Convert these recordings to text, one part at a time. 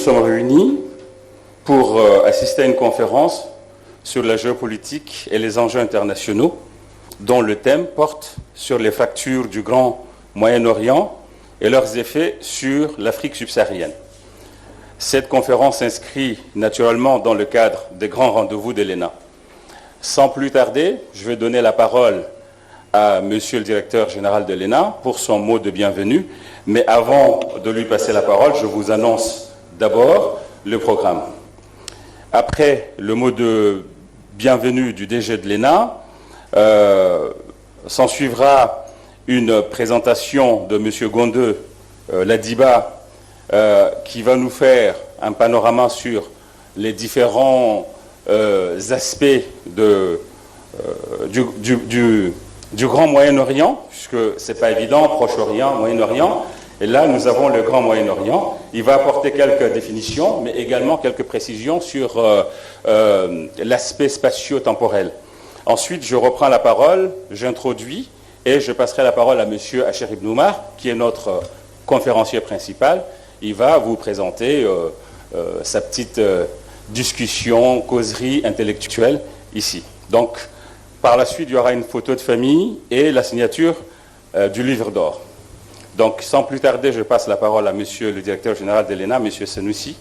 sommes réunis pour assister à une conférence sur la géopolitique et les enjeux internationaux, dont le thème porte sur les fractures du Grand Moyen-Orient et leurs effets sur l'Afrique subsaharienne. Cette conférence s'inscrit naturellement dans le cadre des grands rendez-vous de l'ENA. Sans plus tarder, je vais donner la parole à Monsieur le directeur général de l'ENA pour son mot de bienvenue. Mais avant de lui passer la parole, je vous annonce d'abord le programme. Après le mot de bienvenue du DG de l'ENA, s'en suivra une présentation de M. Gonde Ladiba qui va nous faire un panorama sur les différents aspects du Grand Moyen-Orient, puisque ce n'est pas évident, Proche-Orient, Moyen-Orient. Et là, nous avons le Grand Moyen-Orient. Il va apporter quelques définitions, mais également quelques précisions sur l'aspect spatio-temporel. Ensuite, je reprends la parole, j'introduis, et je passerai la parole à M. Acher Ibn Oumar, qui est notre conférencier principal. Il va vous présenter sa petite discussion, causerie intellectuelle ici. Donc, par la suite, il y aura une photo de famille et la signature du livre d'or. Donc, sans plus tarder, je passe la parole à Monsieur le directeur général de l'ENA, Monsieur Senoussi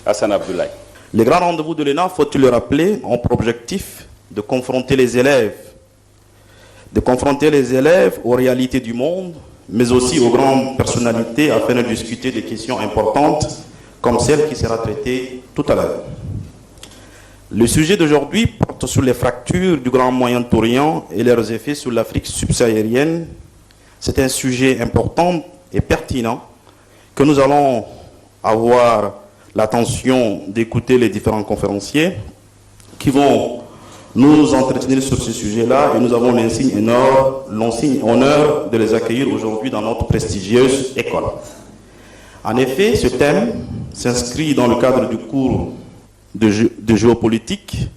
Hassan Abdoulaye. Les grands rendez-vous de l'ENA, faut-il le rappeler, ont pour objectif de confronter les élèves aux réalités du monde, mais aussi aux grandes personnalités afin de discuter des questions importantes comme celle qui sera traitée tout à l'heure. Le sujet d'aujourd'hui porte sur les fractures du Grand Moyen-Orient et leurs effets sur l'Afrique subsaharienne. C'est un sujet important et pertinent que nous allons avoir l'attention d'écouter les différents conférenciers qui vont nous entretenir sur ce sujet-là, et nous avons l'insigne honneur de les accueillir aujourd'hui dans notre prestigieuse école. En effet, ce thème s'inscrit dans le cadre du cours de géopolitique.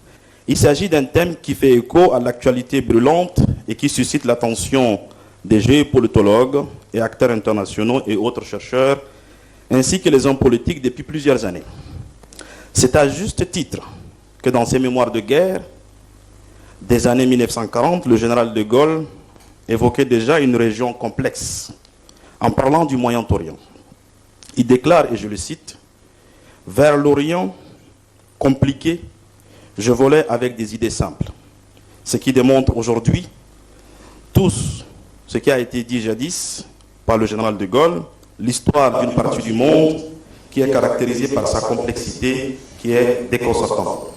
Il s'agit d'un thème qui fait écho à l'actualité brûlante et qui suscite l'attention des géopolitologues et acteurs internationaux et autres chercheurs, ainsi que les hommes politiques depuis plusieurs années. C'est à juste titre que dans ses mémoires de guerre des années 1940, le général de Gaulle évoquait déjà une région complexe en parlant du Moyen-Orient. Il déclare, et je le cite, « Vers l'Orient compliqué, je volais avec des idées simples ». Ce qui démontre aujourd'hui tout ce qui a été dit jadis par le général de Gaulle, l'histoire d'une partie du monde qui est caractérisée par sa complexité qui est déconcertante.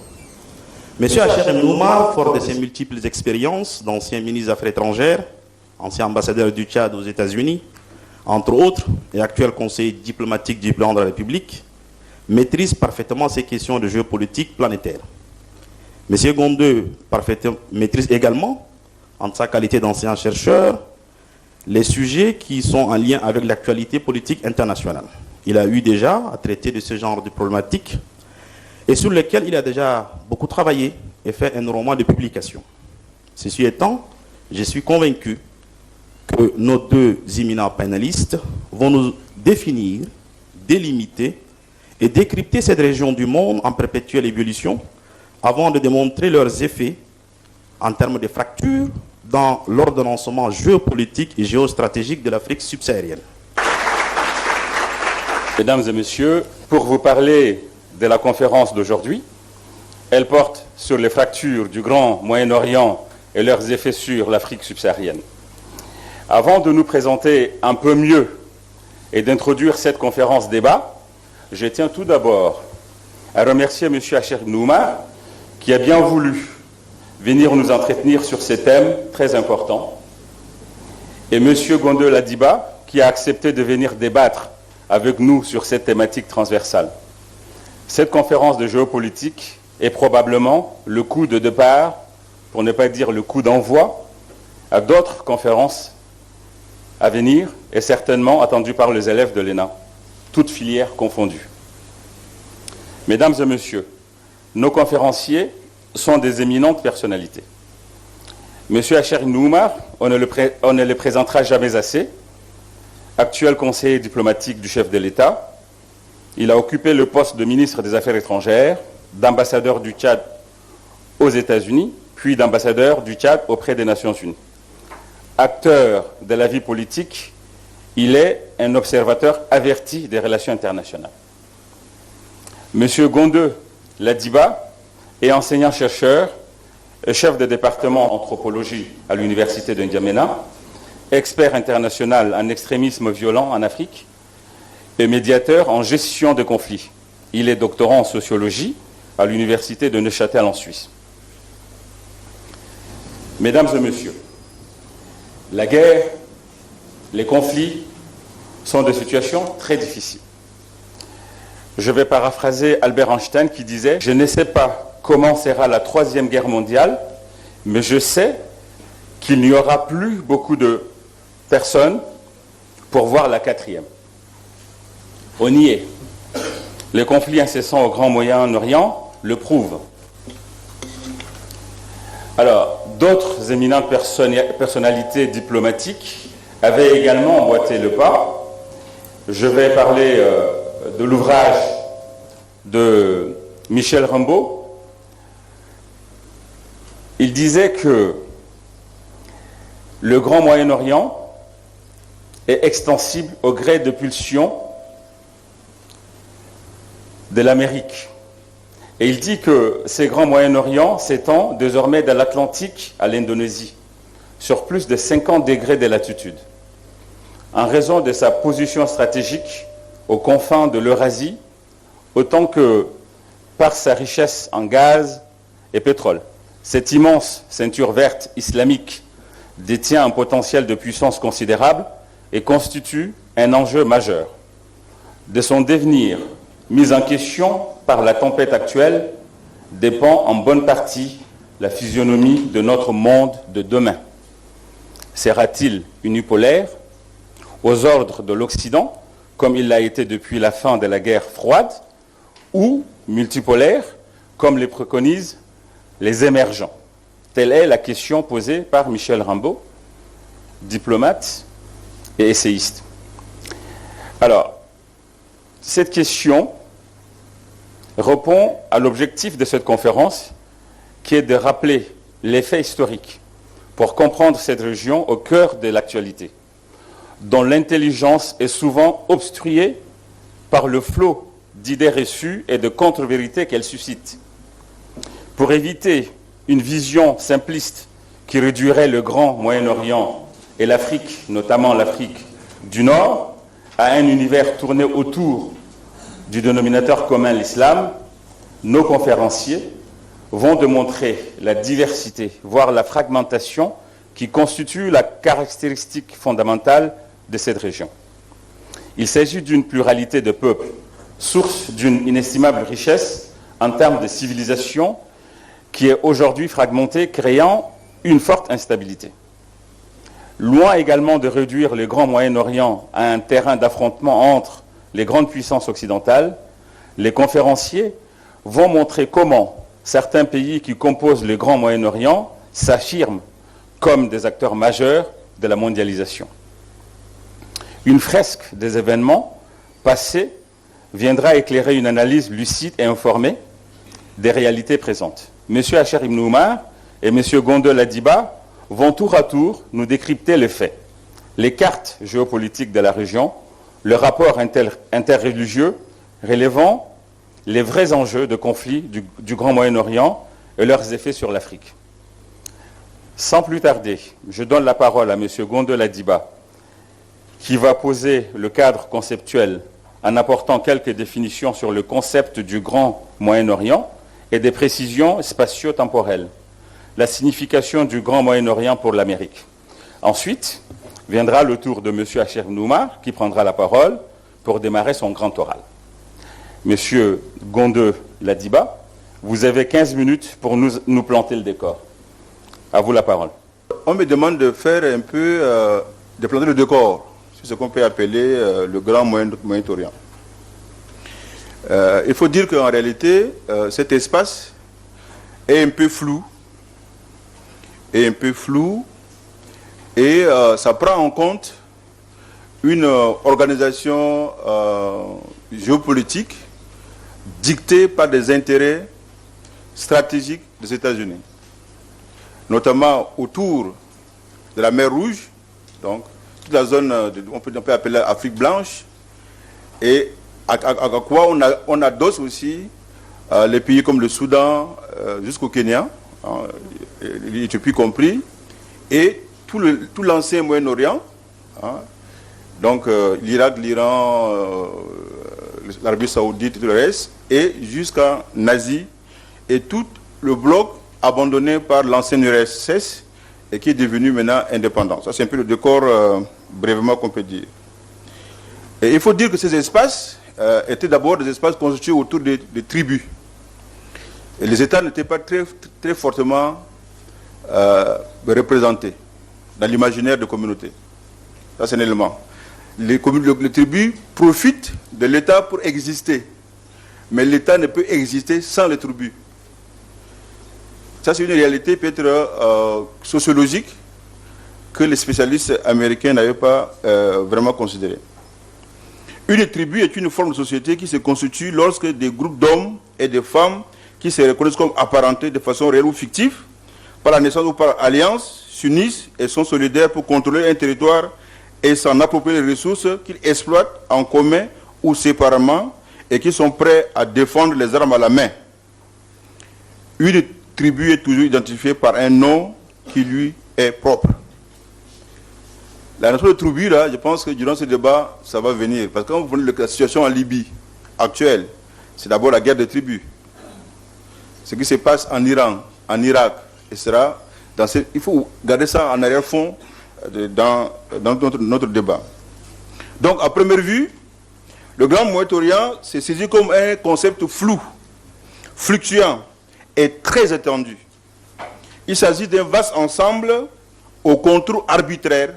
M. Acher Ibn Oumar, fort de ses multiples expériences d'ancien ministre des Affaires étrangères, ancien ambassadeur du Tchad aux États-Unis, entre autres, et actuel conseiller diplomatique du plan de la République, maîtrise parfaitement ces questions de géopolitique planétaire. M. Gonde maîtrise également, en sa qualité d'ancien chercheur, les sujets qui sont en lien avec l'actualité politique internationale. Il a eu déjà à traiter de ce genre de problématiques et sur lesquelles il a déjà beaucoup travaillé et fait énormément de publications. Ceci étant, je suis convaincu que nos deux éminents panélistes vont nous définir, délimiter et décrypter cette région du monde en perpétuelle évolution avant de démontrer leurs effets en termes de fractures dans l'ordonnancement géopolitique et géostratégique de l'Afrique subsaharienne. Mesdames et messieurs, pour vous parler de la conférence d'aujourd'hui, elle porte sur les fractures du Grand Moyen-Orient et leurs effets sur l'Afrique subsaharienne. Avant de nous présenter un peu mieux et d'introduire cette conférence débat, je tiens tout d'abord à remercier M. Acher Ibn Oumar qui a bien voulu venir nous entretenir sur ces thèmes très importants, et M. Gonde Ladiba qui a accepté de venir débattre avec nous sur cette thématique transversale. Cette conférence de géopolitique est probablement le coup de départ, pour ne pas dire le coup d'envoi, à d'autres conférences à venir et certainement attendues par les élèves de l'ENA, toutes filières confondues. Mesdames et messieurs, nos conférenciers sont des éminentes personnalités. Monsieur Acher Ibn Oumar, on ne le présentera jamais assez, actuel conseiller diplomatique du chef de l'État, Il a occupé le poste de ministre des Affaires étrangères, d'ambassadeur du Tchad aux États-Unis, puis d'ambassadeur du Tchad auprès des Nations Unies. Acteur de la vie politique, il est un observateur averti des relations internationales. Monsieur Gonde Ladiba est enseignant-chercheur, chef de département anthropologie à l'université de N'Djamena, expert international en extrémisme violent en Afrique et médiateur en gestion de conflits. Il est doctorant en sociologie à l'université de Neuchâtel en Suisse. Mesdames et messieurs, la guerre, les conflits sont des situations très difficiles. Je vais paraphraser Albert Einstein qui disait « Je ne sais pas comment sera la troisième guerre mondiale, mais je sais qu'il n'y aura plus beaucoup de personnes pour voir la quatrième. » On y est. Les conflits incessants au Grand Moyen-Orient le prouvent. Alors, d'autres éminentes personnalités diplomatiques avaient également emboîté le pas. Je vais parler de l'ouvrage de Michel Rimbaud. Il disait que le Grand Moyen-Orient est extensible au gré de pulsions de l'Amérique. Et il dit que ces grands Moyen-Orient s'étend désormais de l'Atlantique à l'Indonésie, sur plus de 50 degrés de latitude, en raison de sa position stratégique aux confins de l'Eurasie, autant que par sa richesse en gaz et pétrole. Cette immense ceinture verte islamique détient un potentiel de puissance considérable et constitue un enjeu majeur. De son devenir, mis en question par la tempête actuelle, dépend en bonne partie la physionomie de notre monde de demain. Sera-t-il unipolaire, aux ordres de l'Occident, comme il l'a été depuis la fin de la guerre froide, ou multipolaire, comme les préconisent les émergents? Telle est la question posée par Michel Rimbaud, diplomate et essayiste. Alors, cette question répond à l'objectif de cette conférence, qui est de rappeler les faits historiques pour comprendre cette région au cœur de l'actualité, dont l'intelligence est souvent obstruée par le flot d'idées reçues et de contre-vérités qu'elle suscite. Pour éviter une vision simpliste qui réduirait le Grand Moyen-Orient et l'Afrique, notamment l'Afrique du Nord, à un univers tourné autour du dénominateur commun, l'islam, nos conférenciers vont démontrer la diversité, voire la fragmentation qui constitue la caractéristique fondamentale de cette région. Il s'agit d'une pluralité de peuples, source d'une inestimable richesse en termes de civilisation qui est aujourd'hui fragmentée, créant une forte instabilité. Loin également de réduire le Grand Moyen-Orient à un terrain d'affrontement entre les grandes puissances occidentales, les conférenciers vont montrer comment certains pays qui composent le Grand Moyen-Orient s'affirment comme des acteurs majeurs de la mondialisation. Une fresque des événements passés viendra éclairer une analyse lucide et informée des réalités présentes. M. Hacher Ibn Oumar et M. Gonde Ladiba vont tour à tour nous décrypter les faits, les cartes géopolitiques de la région, le rapport interreligieux relevant les vrais enjeux de conflit du Grand Moyen-Orient et leurs effets sur l'Afrique. Sans plus tarder, je donne la parole à M. Gonde Ladiba, qui va poser le cadre conceptuel en apportant quelques définitions sur le concept du Grand Moyen-Orient et des précisions spatio-temporelles, la signification du Grand Moyen-Orient pour l'Amérique. Ensuite, viendra le tour de M. Hacher Ibn Oumar, qui prendra la parole pour démarrer son grand oral. Monsieur Gonde Ladiba, vous avez 15 minutes pour nous planter le décor. À vous la parole. On me demande de faire un peu, de planter le décor, c'est ce qu'on peut appeler le Grand Moyen-Orient. Il faut dire qu'en réalité, cet espace est un peu flou, et ça prend en compte une organisation géopolitique dictée par des intérêts stratégiques des États-Unis, notamment autour de la mer Rouge, donc toute la zone, on peut appeler Afrique blanche, et à quoi on adosse aussi les pays comme le Soudan jusqu'au Kenya, hein, l'Éthiopie compris, et tout l'ancien Moyen-Orient, hein, donc l'Irak, l'Iran, l'Arabie Saoudite et tout le reste, et jusqu'en Asie, et tout le bloc abandonné par l'ancienne URSS et qui est devenu maintenant indépendant. Ça, c'est un peu le décor brièvement qu'on peut dire. Et il faut dire que ces espaces étaient d'abord des espaces constitués autour des tribus. Et les États n'étaient pas très fortement représentés dans l'imaginaire des communautés. Ça, c'est un élément. Les tribus profitent de l'État pour exister. Mais l'État ne peut exister sans les tribus. Ça, c'est une réalité peut-être sociologique que les spécialistes américains n'avaient pas vraiment considérée. Une tribu est une forme de société qui se constitue lorsque des groupes d'hommes et de femmes qui se reconnaissent comme apparentés de façon réelle ou fictive, par la naissance ou par alliance, s'unissent et sont solidaires pour contrôler un territoire et s'en approprier les ressources qu'ils exploitent en commun ou séparément et qui sont prêts à défendre les armes à la main. Une tribu est toujours identifiée par un nom qui lui est propre. La notion de tribu, là, je pense que durant ce débat, ça va venir. Parce que quand vous prenez la situation en Libye actuelle, c'est d'abord la guerre des tribus. Ce qui se passe en Iran, en Irak, etc. Il faut garder ça en arrière-fond dans notre débat. Donc, à première vue, le Grand Moyen-Orient s'est saisi comme un concept flou, fluctuant et très étendu. Il s'agit d'un vaste ensemble au contour arbitraire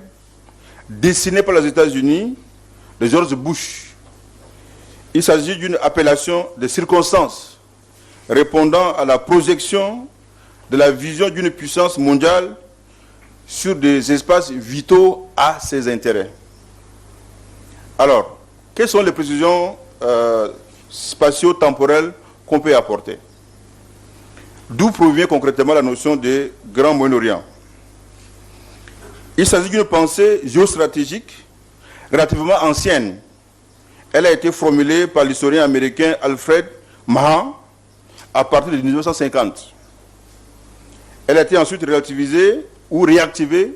dessiné par les États-Unis de George Bush. Il s'agit d'une appellation de circonstances répondant à la projection de la vision d'une puissance mondiale sur des espaces vitaux à ses intérêts. Alors, quelles sont les précisions spatio-temporelles qu'on peut apporter? D'où provient concrètement la notion de Grand Moyen-Orient? Il s'agit d'une pensée géostratégique relativement ancienne. Elle a été formulée par l'historien américain Alfred Mahan à partir de 1950. Elle a été ensuite relativisée ou réactivée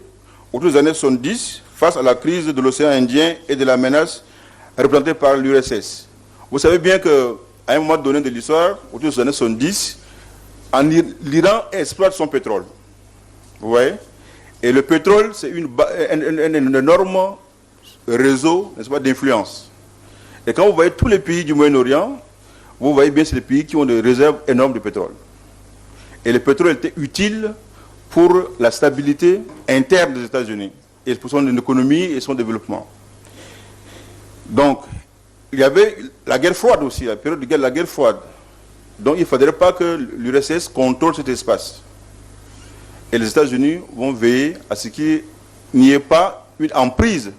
autour des années 70 face à la crise de l'océan Indien et de la menace représentée par l'URSS. Vous savez bien qu'à un moment donné de l'histoire, autour des années 70, l'Iran exploite son pétrole. Vous voyez? Et le pétrole, c'est un énorme réseau, n'est-ce pas, d'influence. Et quand vous voyez tous les pays du Moyen-Orient, vous voyez bien que c'est des pays qui ont des réserves énormes de pétrole. Et le pétrole était utile pour la stabilité interne des États-Unis, et pour son économie et son développement. Donc, il y avait la guerre froide aussi, la période de la guerre froide. Donc, il ne faudrait pas que l'URSS contrôle cet espace. Et les États-Unis vont veiller à ce qu'il n'y ait pas une emprise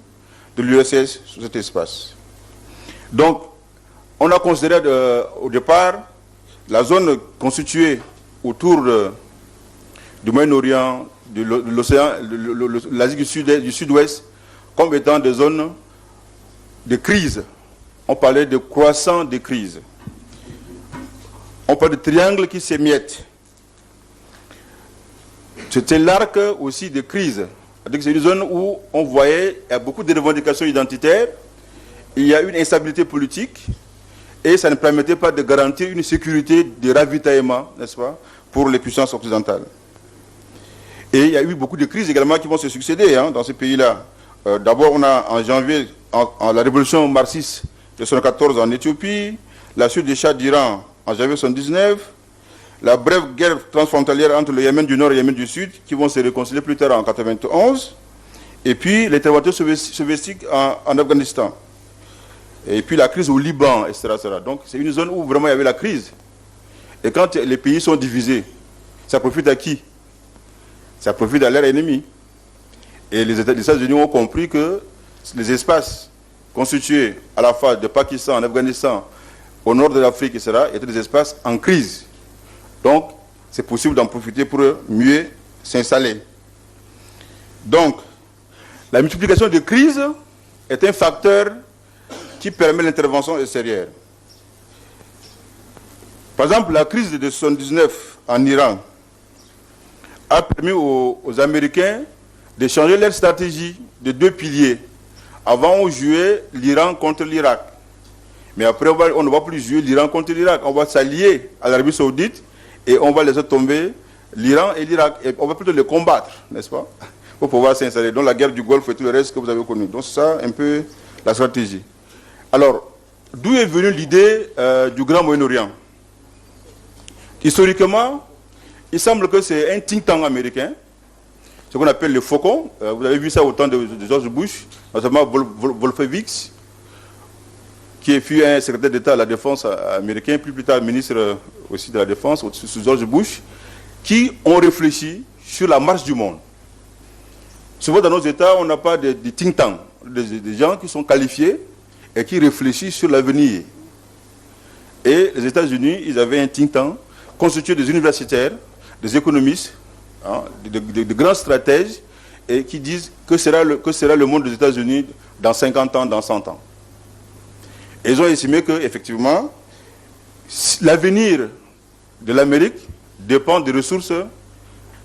de l'URSS sur cet espace. Donc, on a considéré au départ la zone constituée autour du Moyen-Orient, de l'océan, l'Asie du Sud-Ouest, comme étant des zones de crise. On parlait de croissant de crise. On parle de triangle qui s'émiette. C'était l'arc aussi de crise. C'est une zone où on voyait il y a beaucoup de revendications identitaires, il y a une instabilité politique, et ça ne permettait pas de garantir une sécurité de ravitaillement, n'est-ce pas, pour les puissances occidentales. Et il y a eu beaucoup de crises également qui vont se succéder dans ces pays-là. D'abord, on a en janvier la révolution marxiste de 1914 en Éthiopie, la suite des Shahs d'Iran en janvier 1979, la brève guerre transfrontalière entre le Yémen du Nord et le Yémen du Sud, qui vont se réconcilier plus tard en 1991, et puis l'intervention soviétique en Afghanistan, et puis la crise au Liban, etc. Donc c'est une zone où vraiment il y avait la crise. Et quand les pays sont divisés, ça profite à qui? Ça profite à leur ennemi. Et les États-Unis ont compris que les espaces constitués à la fois de Pakistan, en Afghanistan, au nord de l'Afrique, etc., étaient des espaces en crise. Donc, c'est possible d'en profiter pour mieux s'installer. Donc, la multiplication de crises est un facteur qui permet l'intervention extérieure. Par exemple, la crise de 1979 en Iran a permis aux Américains de changer leur stratégie de 2 piliers. Avant, on jouait l'Iran contre l'Irak. Mais après, on ne va plus jouer l'Iran contre l'Irak. On va s'allier à l'Arabie Saoudite et on va laisser tomber l'Iran et l'Irak. Et on va plutôt les combattre, n'est-ce pas, pour pouvoir s'installer. Donc la guerre du Golfe et tout le reste que vous avez connu. Donc c'est ça un peu la stratégie. Alors, d'où est venue l'idée du Grand Moyen-Orient? Historiquement, il semble que c'est un think tank américain, ce qu'on appelle le Faucon. Vous avez vu ça au temps de George Bush, notamment Wolfowitz, qui fut un secrétaire d'État à la Défense américain, plus tard ministre aussi de la Défense, sous George Bush, qui ont réfléchi sur la marche du monde. Souvent dans nos États, on n'a pas de think tank, des gens qui sont qualifiés et qui réfléchissent sur l'avenir. Et les États-Unis, ils avaient un think tank constitué des universitaires, des économistes, hein, de grands stratèges, et qui disent que sera le monde des États-Unis dans 50 ans, dans 100 ans. Et ils ont estimé qu'effectivement, l'avenir de l'Amérique dépend des ressources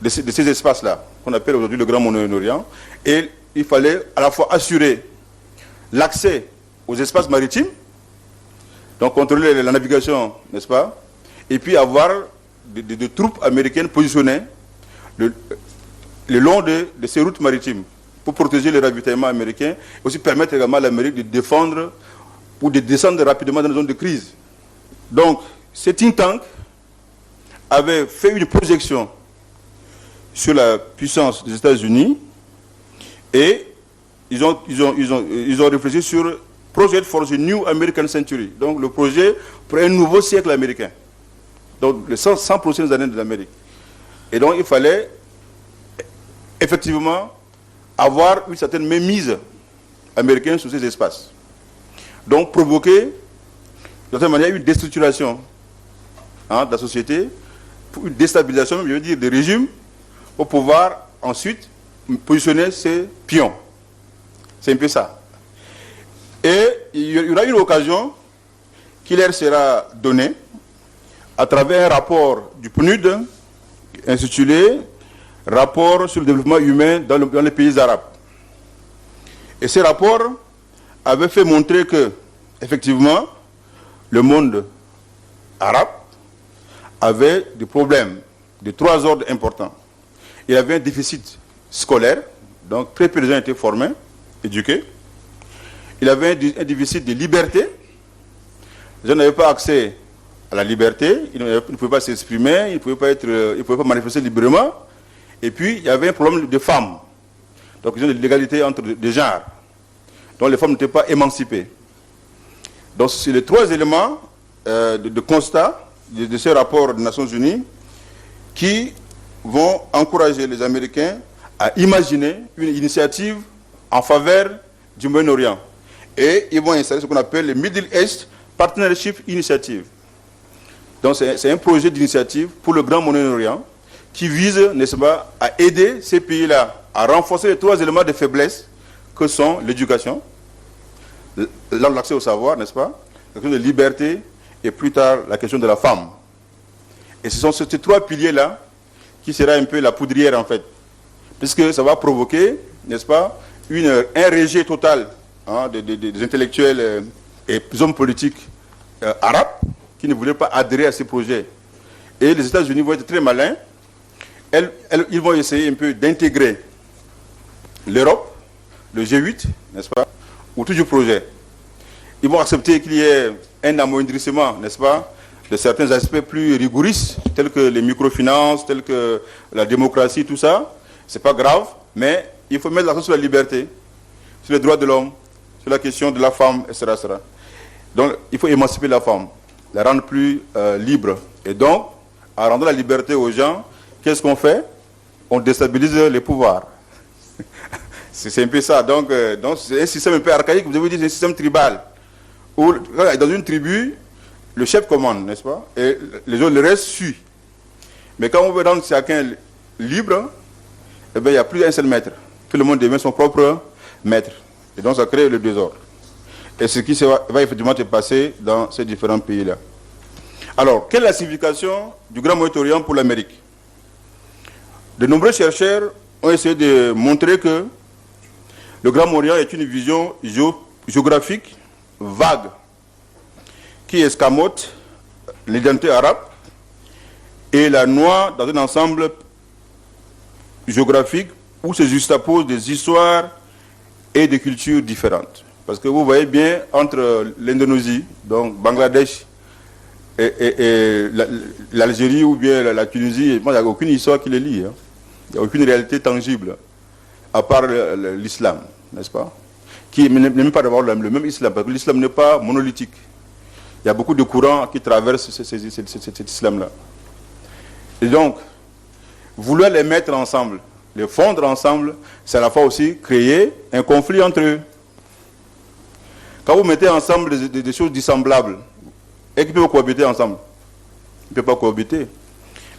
de ces espaces-là, qu'on appelle aujourd'hui le Grand Moyen-Orient, et il fallait à la fois assurer l'accès aux espaces maritimes, donc contrôler la navigation, n'est-ce pas, et puis avoir des troupes américaines positionnées le long de ces routes maritimes pour protéger le ravitaillement américain et aussi permettre également à l'Amérique de défendre ou de descendre rapidement dans les zones de crise. Donc, ces think tanks avaient fait une projection sur la puissance des États-Unis et ils ont réfléchi sur Project for the New American Century, donc le projet pour un nouveau siècle américain, donc les 100 prochaines années de l'Amérique. Et donc il fallait effectivement avoir une certaine mainmise américaine sur ces espaces. Donc provoquer, de certaine manière, une déstructuration de la société, une déstabilisation, je veux dire, des régimes, pour pouvoir ensuite positionner ces pions. C'est un peu ça. Et il y aura une occasion qui leur sera donnée à travers un rapport du PNUD intitulé « Rapport sur le développement humain dans les pays arabes ». Et ce rapport avait fait montrer que, effectivement, le monde arabe avait des problèmes de 3 ordres importants. Il y avait un déficit scolaire, donc très peu de gens étaient formés, éduqués. Il avait un déficit de liberté. Les gens n'avaient pas accès à la liberté, ils ne pouvaient pas s'exprimer, ils ne pouvaient pas manifester librement. Et puis, il y avait un problème de femmes. Donc, ils ont de l'égalité entre les genres. Donc, les femmes n'étaient pas émancipées. Donc, c'est les 3 éléments de constat de ce rapport des Nations Unies qui vont encourager les Américains à imaginer une initiative en faveur du Moyen-Orient. Et ils vont installer ce qu'on appelle le Middle East Partnership Initiative. Donc c'est un projet d'initiative pour le Grand Moyen-Orient qui vise, n'est-ce pas, à aider ces pays-là à renforcer les 3 éléments de faiblesse que sont l'éducation, l'accès au savoir, n'est-ce pas, la question de liberté et plus tard la question de la femme. Et ce sont ces 3 piliers-là qui sera un peu la poudrière en fait, puisque ça va provoquer, n'est-ce pas, un rejet total des intellectuels et des hommes politiques arabes qui ne voulaient pas adhérer à ces projets. Et les États-Unis vont être très malins. Ils vont essayer un peu d'intégrer l'Europe, le G8, n'est-ce pas, autour du projet. Ils vont accepter qu'il y ait un amoindrissement, n'est-ce pas, de certains aspects plus rigoristes, tels que les microfinances, tels que la démocratie, tout ça. C'est pas grave, mais il faut mettre l'accent sur la liberté, sur les droits de l'homme, sur la question de la femme, etc., etc. Donc, il faut émanciper la femme, la rendre plus libre. Et donc, en rendant la liberté aux gens, qu'est-ce qu'on fait? On déstabilise les pouvoirs. C'est un peu ça. Donc c'est un système un peu archaïque, vous avez dit, c'est un système tribal. Où, dans une tribu, le chef commande, n'est-ce pas? Et les autres, le reste suit. Mais quand on veut rendre chacun libre, eh bien, il n'y a plus un seul maître. Tout le monde devient son propre maître. Et donc, ça crée le désordre. Et ce qui va effectivement se passer dans ces différents pays-là. Alors, quelle est la signification du Grand Moyen-Orient pour l'Amérique? De nombreux chercheurs ont essayé de montrer que le Grand Orient est une vision géographique vague qui escamote l'identité arabe et la noie dans un ensemble géographique où se juxtaposent des histoires et des cultures différentes. Parce que vous voyez bien, entre l'Indonésie, donc Bangladesh, et l'Algérie ou bien la Tunisie, il n'y a aucune histoire qui les lie. Hein. Il n'y a aucune réalité tangible, à part l'islam, n'est-ce pas? Qui n'est même pas d'avoir le même islam, parce que l'islam n'est pas monolithique. Il y a beaucoup de courants qui traversent cet islam-là. Et donc, vouloir les mettre ensemble, les fondre ensemble, c'est à la fois aussi créer un conflit entre eux. Quand vous mettez ensemble des choses dissemblables, et qui peuvent cohabiter ensemble, ils ne peuvent pas cohabiter.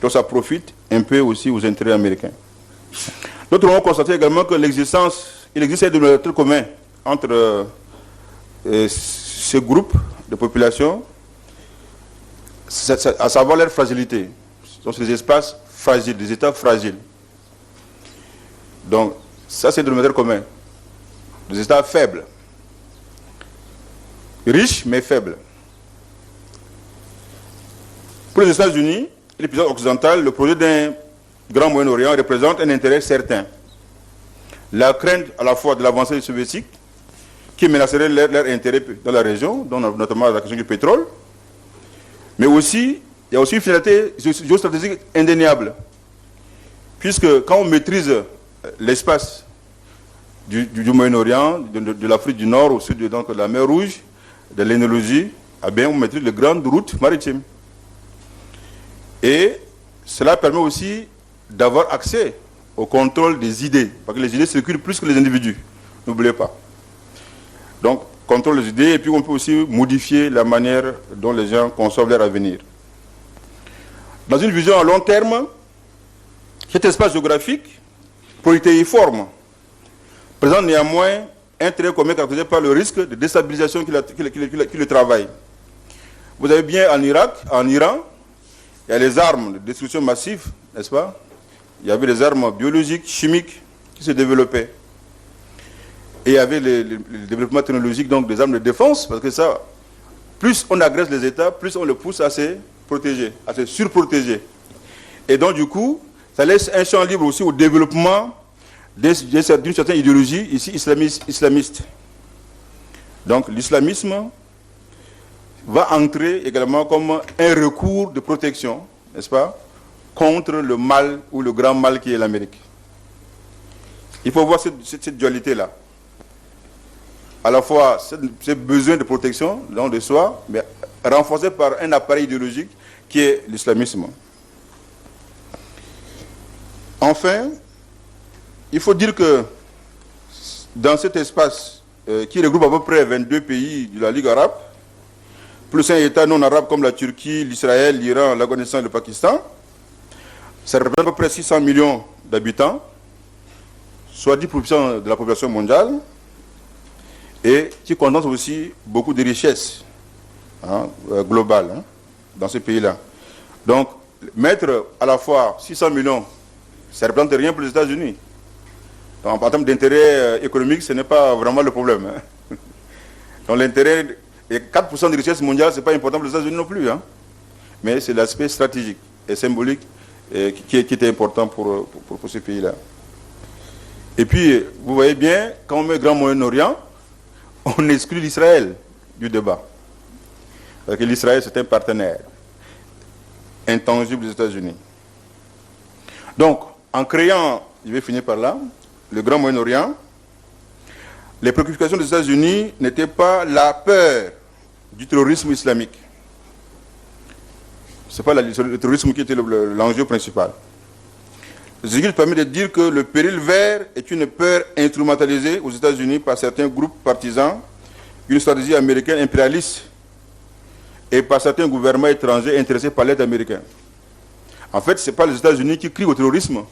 Donc ça profite un peu aussi aux intérêts américains. D'autres ont constaté également que il existe un dénominateur commun entre ces groupes de population, à savoir leur fragilité. Donc c'est des espaces fragiles, des États fragiles. Donc ça c'est le dénominateur commun. Des États faibles. Riches mais faibles. Pour les États-Unis et les puissances occidentales, le projet d'un Grand Moyen-Orient représente un intérêt certain. La crainte à la fois de l'avancée soviétique, qui menacerait leur intérêt dans la région, dont notamment la question du pétrole, mais aussi, il y a aussi une finalité géostratégique indéniable. Puisque quand on maîtrise l'espace du Moyen-Orient, de l'Afrique du Nord, au sud de la mer Rouge, de l'Indonésie, eh bien, on maîtrise les grandes routes maritimes. Et cela permet aussi d'avoir accès au contrôle des idées, parce que les idées circulent plus que les individus, n'oubliez pas. Donc, contrôle des idées, et puis on peut aussi modifier la manière dont les gens conçoivent leur avenir. Dans une vision à long terme, cet espace géographique, protéiforme, présente néanmoins un trait commun caractérisé par le risque de déstabilisation qui le travaille. Vous avez bien en Irak, en Iran, il y a les armes de destruction massive, n'est-ce pas? Il y avait les armes biologiques, chimiques qui se développaient. Et il y avait le développement technologique, donc des armes de défense, parce que ça, plus on agresse les États, plus on les pousse à se protéger, à se surprotéger. Et donc du coup, ça laisse un champ libre aussi au développement d'une certaine idéologie, ici islamiste. Donc l'islamisme va entrer également comme un recours de protection, n'est-ce pas, contre le mal ou le grand mal qui est l'Amérique. Il faut voir cette dualité-là. À la fois ce besoin de protection, donc de soi, mais renforcé par un appareil idéologique qui est l'islamisme. Enfin, il faut dire que dans cet espace qui regroupe à peu près 22 pays de la Ligue arabe, plus un État non arabe comme la Turquie, l'Israël, l'Iran, l'Afghanistan et le Pakistan, ça représente à peu près 600 millions d'habitants, soit 10% de la population mondiale, et qui condense aussi beaucoup de richesses globales dans ces pays-là. Donc, mettre à la fois 600 millions, ça ne représente rien pour les États-Unis. En termes d'intérêt économique, ce n'est pas vraiment le problème. Hein. Donc l'intérêt, et 4% de richesse mondiale, ce n'est pas important pour les États-Unis non plus. Hein. Mais c'est l'aspect stratégique et symbolique qui était important pour ces pays-là. Et puis, vous voyez bien, quand on met Grand Moyen-Orient, on exclut l'Israël du débat. Parce que l'Israël, c'est un partenaire intangible des États-Unis. Donc, en créant, je vais finir par là, le Grand Moyen-Orient, les préoccupations des États-Unis n'étaient pas la peur du terrorisme islamique. Ce n'est pas le terrorisme qui était l'enjeu principal. Ce qui permet de dire que le péril vert est une peur instrumentalisée aux États-Unis par certains groupes partisans, une stratégie américaine impérialiste et par certains gouvernements étrangers intéressés par l'aide américaine. En fait, ce n'est pas les États-Unis qui crient au terrorisme,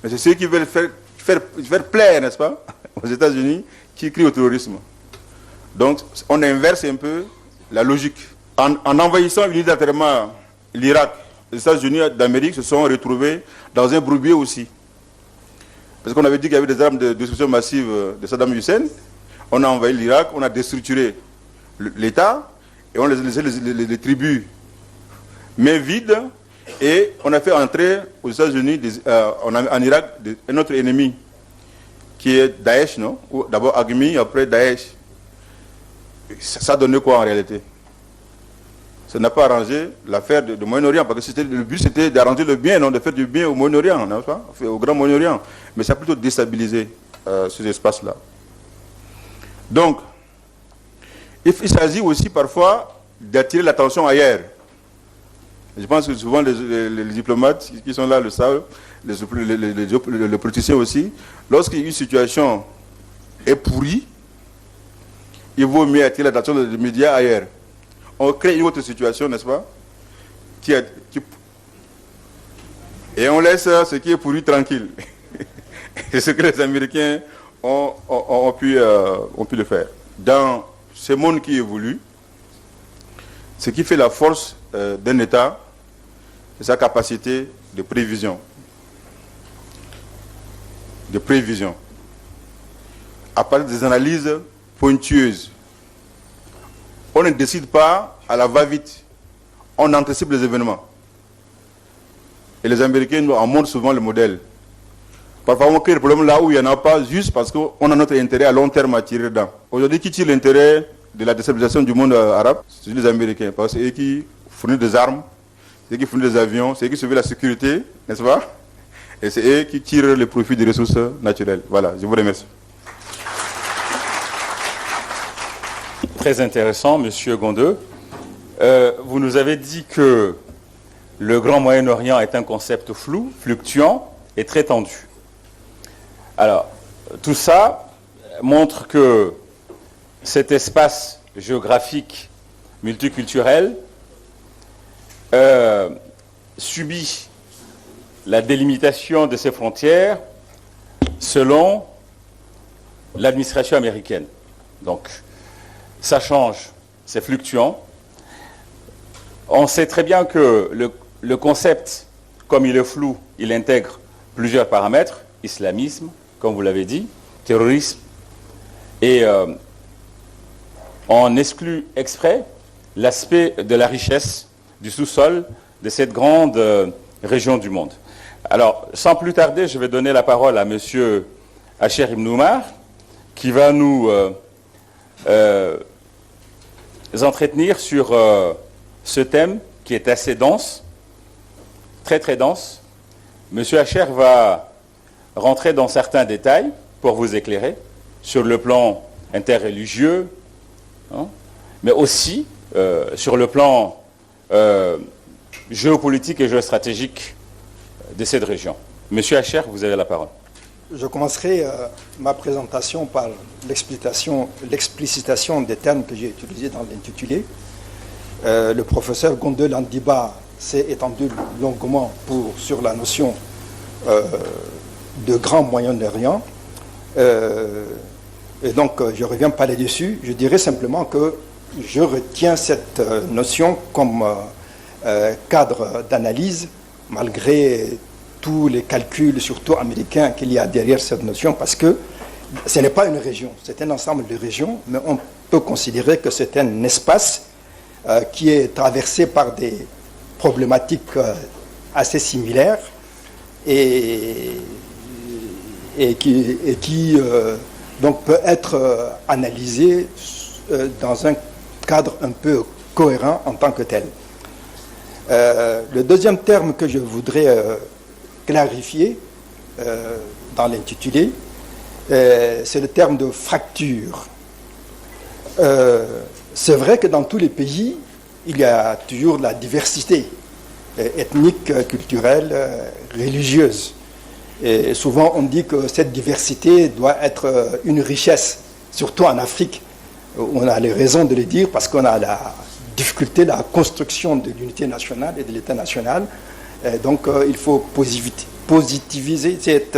mais c'est ceux qui veulent faire plaire, n'est-ce pas, aux États-Unis qui crient au terrorisme. Donc, on inverse un peu la logique. En envahissant unilatéralement l'Irak, les États-Unis d'Amérique se sont retrouvés dans un bourbier aussi. Parce qu'on avait dit qu'il y avait des armes de destruction massive de Saddam Hussein. On a envahi l'Irak, on a déstructuré l'État, et on a laissé les tribus mains vides, et on a fait entrer aux États-Unis, en Irak, un autre ennemi, qui est Daesh, non? D'abord Agmi, après Daesh. Ça donnait quoi en réalité? Ça n'a pas arrangé l'affaire de Moyen-Orient, parce que le but c'était d'arranger le bien, non, de faire du bien au Moyen-Orient, n'est-ce pas? Au Grand Moyen-Orient. Mais ça a plutôt déstabilisé ces espaces-là. Donc, il s'agit aussi parfois d'attirer l'attention ailleurs. Je pense que souvent les diplomates qui sont là le savent, les politiciens aussi, lorsqu'une situation est pourrie, il vaut mieux attirer l'attention des médias ailleurs. On crée une autre situation, n'est-ce pas, et on laisse ce qui est pourri tranquille. C'est ce que les Américains ont pu le faire. Dans ce monde qui évolue, ce qui fait la force d'un État, c'est sa capacité de prévision. De prévision. À partir des analyses pointueuses. On ne décide pas à la va-vite. On anticipe les événements. Et les Américains nous en montrent souvent le modèle. Parfois, on crée le problème là où il n'y en a pas, juste parce qu'on a notre intérêt à long terme à tirer dedans. Aujourd'hui, qui tire l'intérêt de la déstabilisation du monde arabe? C'est les Américains. Parce que c'est eux qui fournissent des armes, c'est eux qui fournissent des avions, c'est eux qui surveillent la sécurité, n'est-ce pas? Et c'est eux qui tirent le profit des ressources naturelles. Voilà, je vous remercie. Très intéressant, Monsieur Gondeux. Vous nous avez dit que le Grand Moyen-Orient est un concept flou, fluctuant et très tendu. Alors, tout ça montre que cet espace géographique multiculturel subit la délimitation de ses frontières selon l'administration américaine. Donc, ça change, c'est fluctuant. On sait très bien que le concept, comme il est flou, il intègre plusieurs paramètres, islamisme, comme vous l'avez dit, terrorisme, et on exclut exprès l'aspect de la richesse du sous-sol de cette grande région du monde. Alors, sans plus tarder, je vais donner la parole à M. Hacher Ibn Oumar, qui va nous entretenir sur ce thème qui est assez dense, très très dense. M. Hacher va rentrer dans certains détails pour vous éclairer sur le plan interreligieux, hein, mais aussi sur le plan géopolitique et géostratégique de cette région. Monsieur Hacher, vous avez la parole. Je commencerai ma présentation par l'explicitation des termes que j'ai utilisés dans l'intitulé. Le professeur Gondeux Landiba s'est étendu longuement sur la notion de Grand Moyen-Orient. Et donc, je reviens parler dessus. Je dirais simplement que je retiens cette notion comme cadre d'analyse, malgré tous les calculs, surtout américains, qu'il y a derrière cette notion, parce que ce n'est pas une région, c'est un ensemble de régions, mais on peut considérer que c'est un espace qui est traversé par des problématiques assez similaires et qui donc peut être analysé dans un cadre un peu cohérent en tant que tel. Le deuxième terme que je voudrais clarifier dans l'intitulé, c'est le terme de fracture. C'est vrai que dans tous les pays, il y a toujours la diversité ethnique, culturelle, religieuse. Et souvent, on dit que cette diversité doit être une richesse, surtout en Afrique. On a les raisons de le dire parce qu'on a la difficulté, la construction de l'unité nationale et de l'État national. Et donc, il faut positiviser cette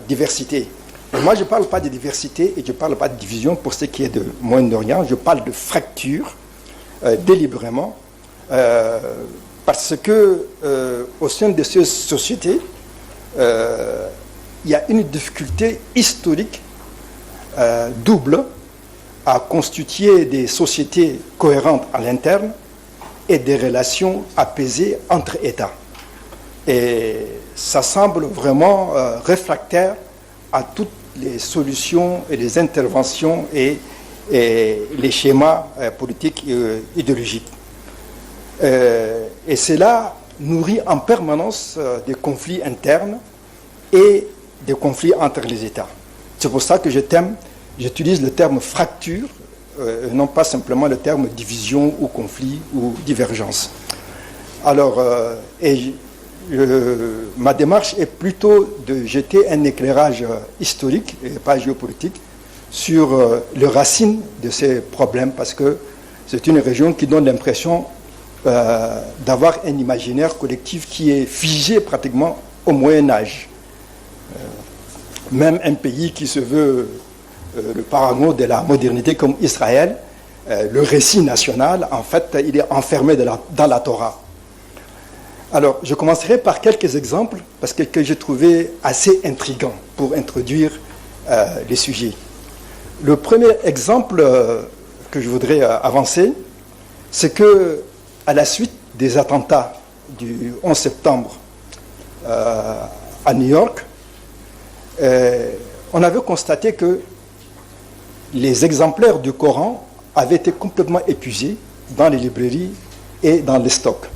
diversité. Et moi, je ne parle pas de diversité et je ne parle pas de division pour ce qui est de Moyen-Orient. Je parle de fracture, délibérément, parce que au sein de ces sociétés, il y a une difficulté historique double à constituer des sociétés cohérentes à l'interne et des relations apaisées entre États. Et ça semble vraiment réfractaire à toutes les solutions et les interventions et les schémas politiques et idéologiques. Et cela nourrit en permanence des conflits internes et des conflits entre les États. C'est pour ça que j'utilise le terme fracture, non pas simplement le terme division ou conflit ou divergence. Alors, ma démarche est plutôt de jeter un éclairage historique et pas géopolitique sur les racines de ces problèmes, parce que c'est une région qui donne l'impression d'avoir un imaginaire collectif qui est figé pratiquement au Moyen-Âge. Même un pays qui se veut le parangon de la modernité comme Israël, le récit national, en fait, il est enfermé dans la Torah. Alors, je commencerai par quelques exemples, parce que j'ai trouvé assez intriguants pour introduire les sujets. Le premier exemple que je voudrais avancer, c'est que à la suite des attentats du 11 septembre à New York, on avait constaté que les exemplaires du Coran avaient été complètement épuisés dans les librairies et dans les stocks.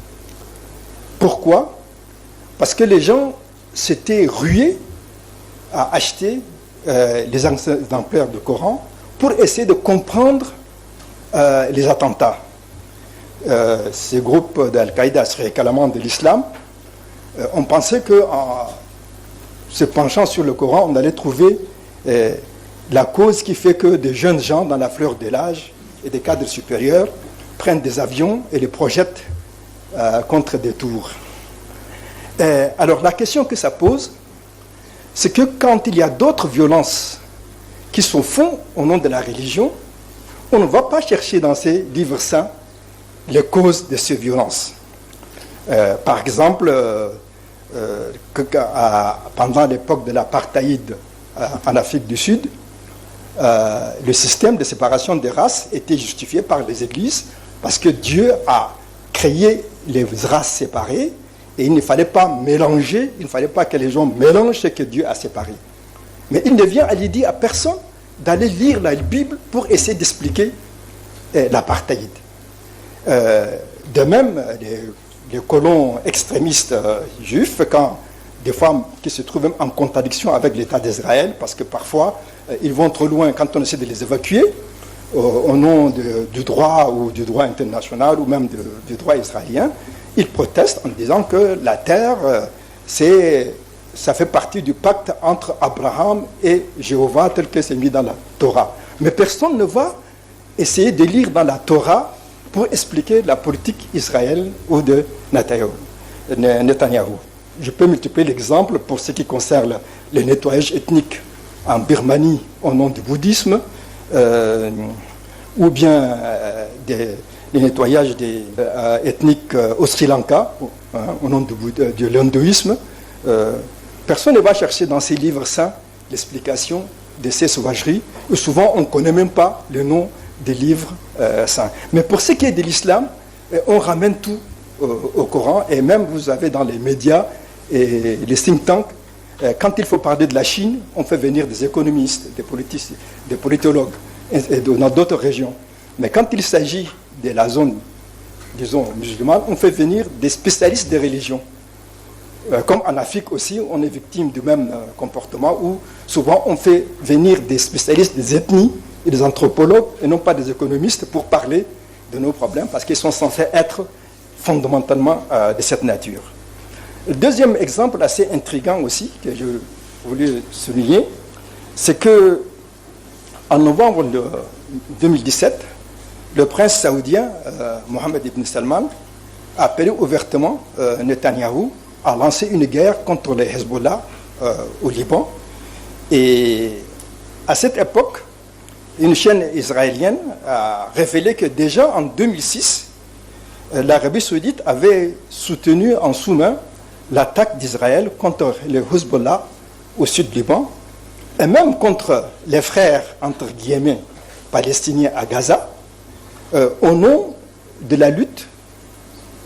Pourquoi? Parce que les gens s'étaient rués à acheter les exemplaires du Coran pour essayer de comprendre les attentats. Ces groupes d'Al-Qaïda seraient carrément de l'islam. On pensait qu'en se penchant sur le Coran, on allait trouver la cause qui fait que des jeunes gens dans la fleur de l'âge et des cadres supérieurs prennent des avions et les projettent contre des tours. Alors la question que ça pose, c'est que quand il y a d'autres violences qui se font au nom de la religion, on ne va pas chercher dans ces livres saints les causes de ces violences. Par exemple, pendant l'époque de l'apartheid en Afrique du Sud, le système de séparation des races était justifié par les églises parce que Dieu a créé les races séparées et il ne fallait pas mélanger, il ne fallait pas que les gens mélangent ce que Dieu a séparé. Mais il ne vient à l'idée à personne d'aller lire la Bible pour essayer d'expliquer l'apartheid. De même, les colons extrémistes juifs, quand des fois qui se trouvent même en contradiction avec l'État d'Israël, parce que parfois ils vont trop loin quand on essaie de les évacuer au nom du droit ou du droit international ou même du droit israélien, ils protestent en disant que la terre, ça fait partie du pacte entre Abraham et Jéhovah tel que c'est mis dans la Torah. Mais personne ne va essayer de lire dans la Torah pour expliquer la politique israélienne ou de Netanyahou. Je peux multiplier l'exemple pour ce qui concerne le nettoyage ethnique en Birmanie au nom du bouddhisme, ou bien le nettoyage ethnique au Sri Lanka au nom de l'hindouisme. Personne ne va chercher dans ces livres saints l'explication de ces sauvageries, où souvent on ne connaît même pas le nom des livres saints. Mais pour ce qui est de l'islam, on ramène tout au Coran, et même vous avez dans les médias et les think tanks, quand il faut parler de la Chine, on fait venir des économistes, des politologues, et dans d'autres régions. Mais quand il s'agit de la zone, disons, musulmane, on fait venir des spécialistes des religions. Comme en Afrique aussi, on est victime du même comportement où souvent on fait venir des spécialistes des ethnies et des anthropologues et non pas des économistes pour parler de nos problèmes parce qu'ils sont censés être fondamentalement de cette nature. Le deuxième exemple assez intriguant aussi, que je voulais souligner, c'est que en novembre 2017, le prince saoudien Mohammed ibn Salman a appelé ouvertement Netanyahou à lancer une guerre contre les Hezbollah au Liban. Et à cette époque, une chaîne israélienne a révélé que déjà en 2006, l'Arabie saoudite avait soutenu en sous-main l'attaque d'Israël contre les Hezbollah au sud du Liban, et même contre les frères, entre guillemets, palestiniens à Gaza, au nom de la lutte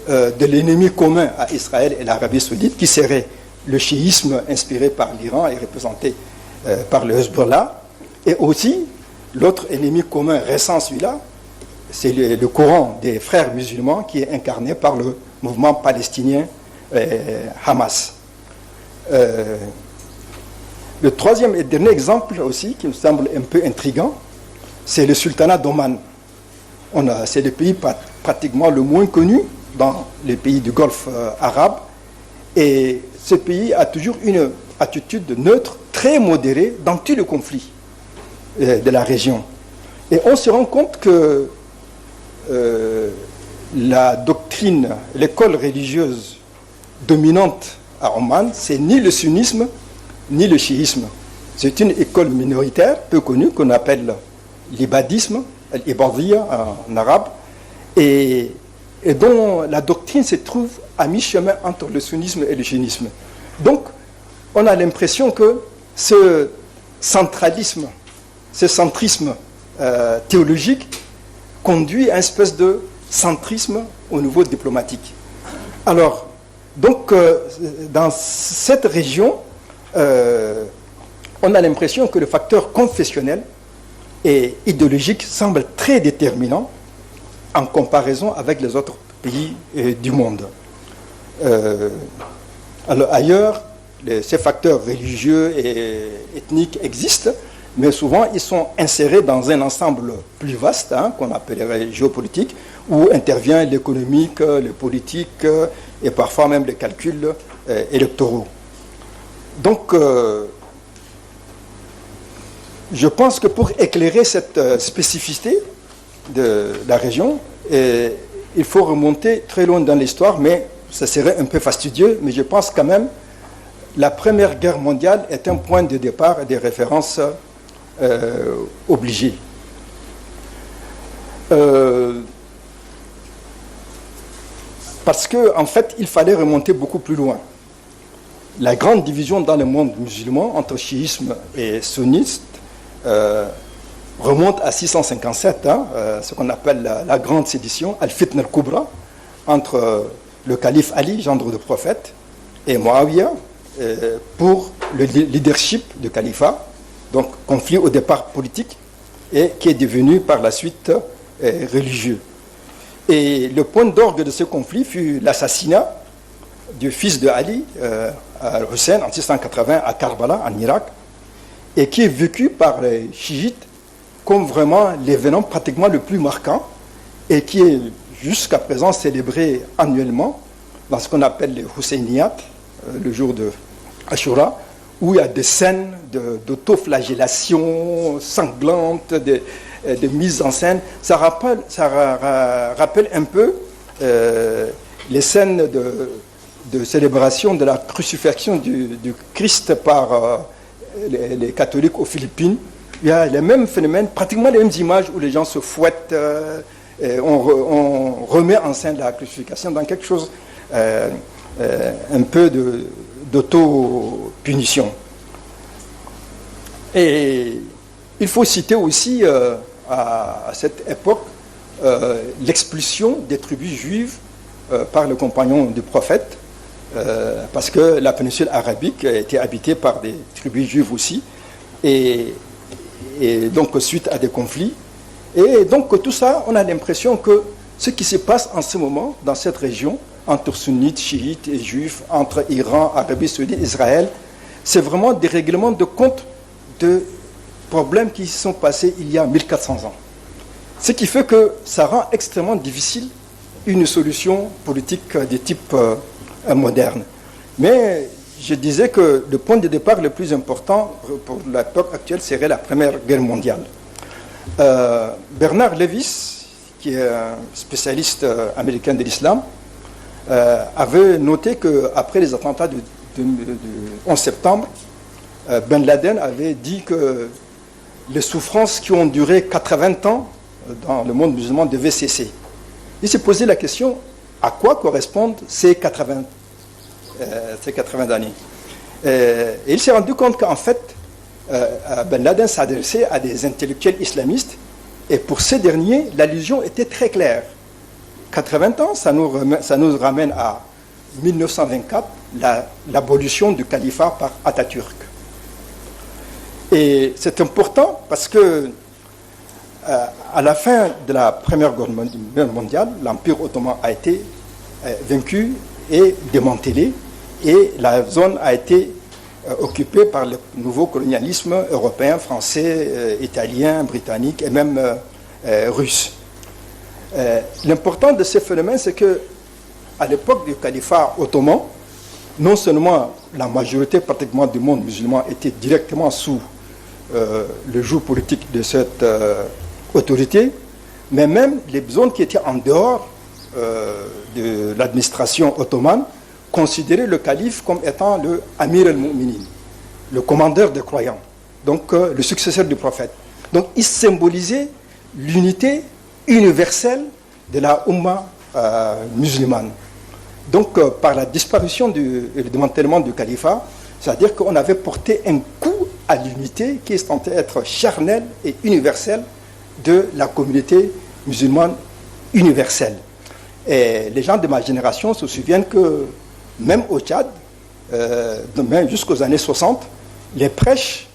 de l'ennemi commun à Israël et l'Arabie saoudite, qui serait le chiisme inspiré par l'Iran et représenté par le Hezbollah, et aussi l'autre ennemi commun récent, celui-là, c'est le courant des frères musulmans qui est incarné par le mouvement palestinien Hamas. Le troisième et dernier exemple aussi, qui me semble un peu intriguant, c'est le sultanat d'Oman. C'est le pays pratiquement le moins connu dans les pays du Golfe arabe. Et ce pays a toujours une attitude neutre, très modérée dans tous les conflits de la région. Et on se rend compte que la doctrine, l'école religieuse dominante à Oman, c'est ni le sunnisme, ni le chiisme. C'est une école minoritaire, peu connue, qu'on appelle l'ibadisme, l'ibadiyya en arabe, et dont la doctrine se trouve à mi-chemin entre le sunnisme et le chiisme. Donc, on a l'impression que ce centralisme, ce centrisme théologique conduit à une espèce de centrisme au niveau diplomatique. Alors, donc, dans cette région, on a l'impression que le facteur confessionnel et idéologique semble très déterminant en comparaison avec les autres pays du monde. Alors ailleurs, ces facteurs religieux et ethniques existent, mais souvent ils sont insérés dans un ensemble plus vaste, qu'on appellerait géopolitique, où intervient l'économique, le politique et parfois même les calculs électoraux. Donc, je pense que pour éclairer cette spécificité de la région, il faut remonter très loin dans l'histoire, mais ça serait un peu fastidieux, mais je pense quand même la Première Guerre mondiale est un point de départ et des références obligées. Parce qu'en fait, il fallait remonter beaucoup plus loin. La grande division dans le monde musulman entre chiisme et sunniste remonte à 657, ce qu'on appelle la grande sédition, Al-Fitna al-Kubra, entre le calife Ali, gendre de prophète, et Muawiyah, pour le leadership du califat, donc conflit au départ politique, et qui est devenu par la suite religieux. Et le point d'orgue de ce conflit fut l'assassinat du fils de Ali, Hussein, en 680 à Karbala, en Irak, et qui est vécu par les chiites comme vraiment l'événement pratiquement le plus marquant et qui est jusqu'à présent célébré annuellement dans ce qu'on appelle les Husseyniyat, le jour de Ashura, où il y a des scènes d'autoflagellation sanglantes, de mise en scène. Ça rappelle un peu les scènes de célébration de la crucifixion du Christ par les catholiques aux Philippines. Il y a les mêmes phénomènes, pratiquement les mêmes images où les gens se fouettent, on remet en scène la crucifixion dans quelque chose un peu d'auto-punition. Et il faut citer aussi à cette époque l'expulsion des tribus juives par le compagnon du prophète, parce que la péninsule arabique était habitée par des tribus juives aussi, et donc suite à des conflits. Et donc tout ça, on a l'impression que ce qui se passe en ce moment dans cette région, entre sunnites, chiites et juifs, entre Iran, Arabie saoudite, Israël, c'est vraiment des règlements de compte de problèmes qui se sont passés il y a 1400 ans. Ce qui fait que ça rend extrêmement difficile une solution politique de type moderne. Mais je disais que le point de départ le plus important pour l'époque actuelle serait la Première Guerre mondiale. Bernard Lewis, qui est un spécialiste américain de l'islam, avait noté qu'après les attentats du 11 septembre, Ben Laden avait dit que les souffrances qui ont duré 80 ans dans le monde musulman devaient cesser. Il s'est posé la question, à quoi correspondent ces 80 années. Et il s'est rendu compte qu'en fait, Ben Laden s'adressait à des intellectuels islamistes, et pour ces derniers, l'allusion était très claire. 80 ans, ça nous ramène à 1924, l'abolition du califat par Atatürk. Et c'est important parce que à la fin de la Première Guerre mondiale, l'Empire ottoman a été vaincu et démantelé, et la zone a été occupée par le nouveau colonialisme européen, français, italien, britannique et même russe. L'important de ce phénomène, c'est que à l'époque du califat ottoman, non seulement la majorité pratiquement du monde musulman était directement sous le joug politique de cette autorité, mais même les zones qui étaient en dehors de l'administration ottomane considéraient le calife comme étant le Amir al-Mu'minin, le commandeur des croyants, donc le successeur du prophète. Donc il symbolisait l'unité universelle de la Oumma musulmane. Donc par la disparition et le démantèlement du califat, c'est-à-dire qu'on avait porté un coup à l'unité qui est censée être charnelle et universelle de la communauté musulmane universelle. Et les gens de ma génération se souviennent que même au Tchad, même jusqu'aux années 60, les prêches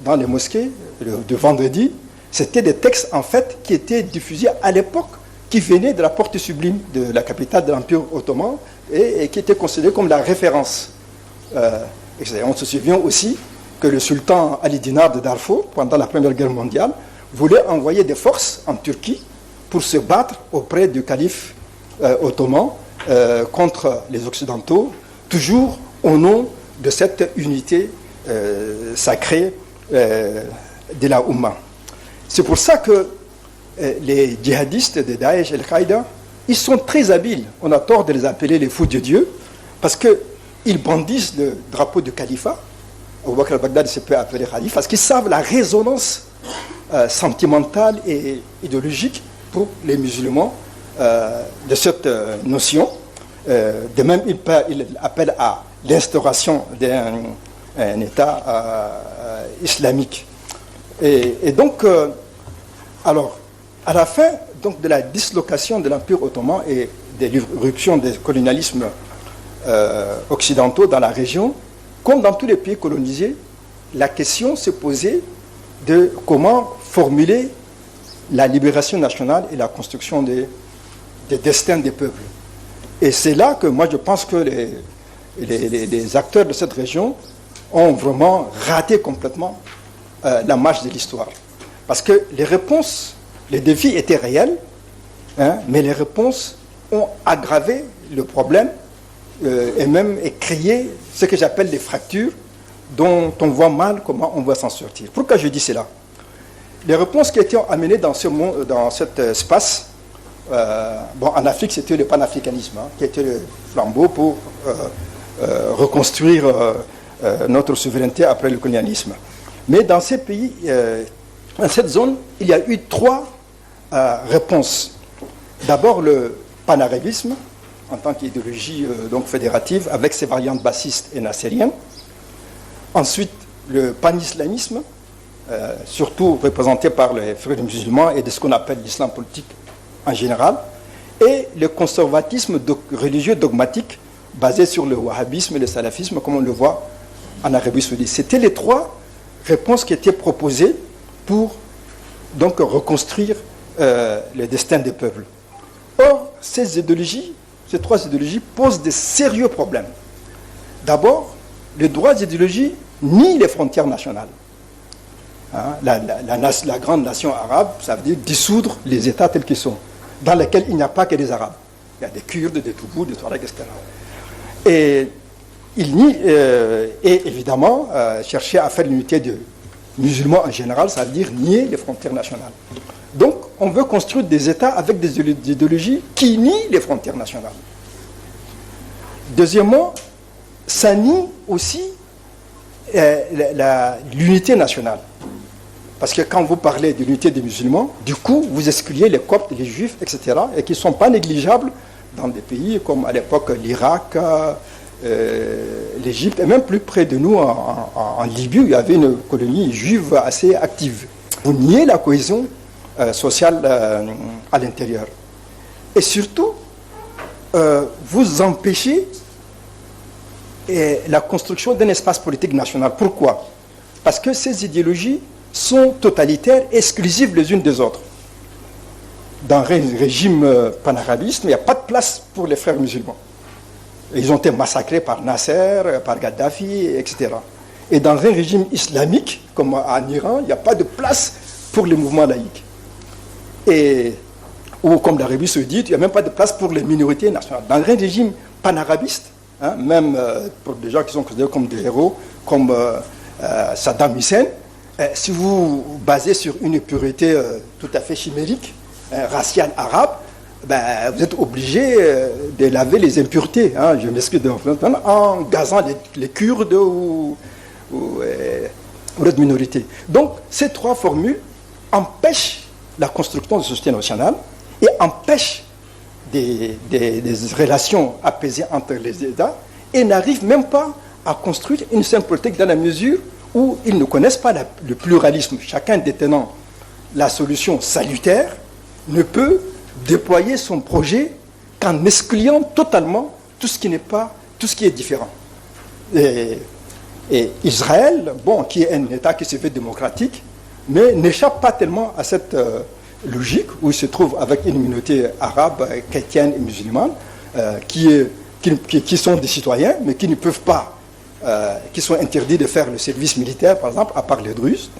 dans les mosquées de vendredi, c'était des textes en fait qui étaient diffusés à l'époque, qui venaient de la porte sublime de la capitale de l'Empire ottoman et qui étaient considérés comme la référence. On se souvient aussi que le sultan Ali Dinar de Darfour, pendant la Première Guerre mondiale, voulait envoyer des forces en Turquie pour se battre auprès du calife ottoman contre les Occidentaux, toujours au nom de cette unité sacrée de la Oumma. C'est pour ça que les djihadistes de Daesh et Al-Qaïda, ils sont très habiles. On a tort de les appeler les fous de Dieu, parce qu'ils bandissent le drapeau du califat. Abu Bakr al-Baghdadi se peut appeler calife, parce qu'ils savent la résonance sentimentale et idéologique pour les musulmans de cette notion. De même, il appelle à l'instauration d'un État islamique. Et donc, alors, à la fin donc, de la dislocation de l'Empire ottoman et de l'irruption des colonialismes occidentaux dans la région, comme dans tous les pays colonisés, la question se posait de comment formuler la libération nationale et la construction des destins des peuples. Et c'est là que moi je pense que les acteurs de cette région ont vraiment raté complètement la marche de l'histoire. Parce que les réponses, les défis étaient réels, mais les réponses ont aggravé le problème et même créé ce que j'appelle des fractures dont on voit mal comment on va s'en sortir. Pourquoi je dis cela? Les réponses qui étaient amenées dans cet espace, en Afrique c'était le panafricanisme, qui était le flambeau pour reconstruire notre souveraineté après le colonialisme. Mais dans ces pays, dans cette zone, il y a eu trois réponses. D'abord le panarabisme, en tant qu'idéologie donc fédérative, avec ses variantes bassistes et nassériennes. Ensuite, le panislamisme, surtout représenté par les frères musulmans et de ce qu'on appelle l'islam politique en général. Et le conservatisme religieux dogmatique, basé sur le wahhabisme et le salafisme, comme on le voit en Arabie Saoudite. C'était les trois réponses qui étaient proposées pour donc reconstruire le destin des peuples. Or, ces trois idéologies posent de sérieux problèmes. D'abord, les droits idéologies nient les frontières nationales. La grande nation arabe, ça veut dire dissoudre les États tels qu'ils sont, dans lesquels il n'y a pas que des Arabes. Il y a des Kurdes, des Toubous, des Touaregs, etc. Et il nie, et évidemment, chercher à faire l'unité des musulmans en général, ça veut dire nier les frontières nationales. Donc, on veut construire des États avec des idéologies qui nient les frontières nationales. Deuxièmement, ça nie aussi l'unité nationale. Parce que quand vous parlez de l'unité des musulmans, du coup, vous excluez les Coptes, les Juifs, etc., et qui ne sont pas négligeables dans des pays comme à l'époque l'Irak, l'Égypte, et même plus près de nous, en Libye, il y avait une colonie juive assez active. Vous niez la cohésion sociale à l'intérieur. Et surtout, vous empêchez la construction d'un espace politique national. Pourquoi? Parce que ces idéologies sont totalitaires, exclusives les unes des autres. Dans un régime panarabiste, il n'y a pas de place pour les frères musulmans. Ils ont été massacrés par Nasser, par Gaddafi, etc. Et dans un régime islamique, comme en Iran, il n'y a pas de place pour les mouvements laïcs. Ou comme l'Arabie saoudite, il n'y a même pas de place pour les minorités nationales. Dans un régime panarabiste, même pour des gens qui sont considérés comme des héros, comme Saddam Hussein, si vous basez sur une pureté tout à fait chimérique, raciale arabe, vous êtes obligé de laver les impuretés, je m'excuse en gazant les Kurdes ou d'autres minorités. Donc, ces trois formules empêchent la construction de société nationale et empêchent des relations apaisées entre les États et n'arrivent même pas à construire une simple politique dans la mesure où ils ne connaissent pas le pluralisme. Chacun détenant la solution salutaire ne peut déployer son projet qu'en excluant totalement tout ce qui n'est pas, tout ce qui est différent. Et Israël, qui est un État qui se fait démocratique, mais n'échappe pas tellement à cette logique où il se trouve avec une minorité arabe, chrétienne et musulmane, qui sont des citoyens, mais qui ne peuvent pas, qui sont interdits de faire le service militaire, par exemple, à part les Druzes,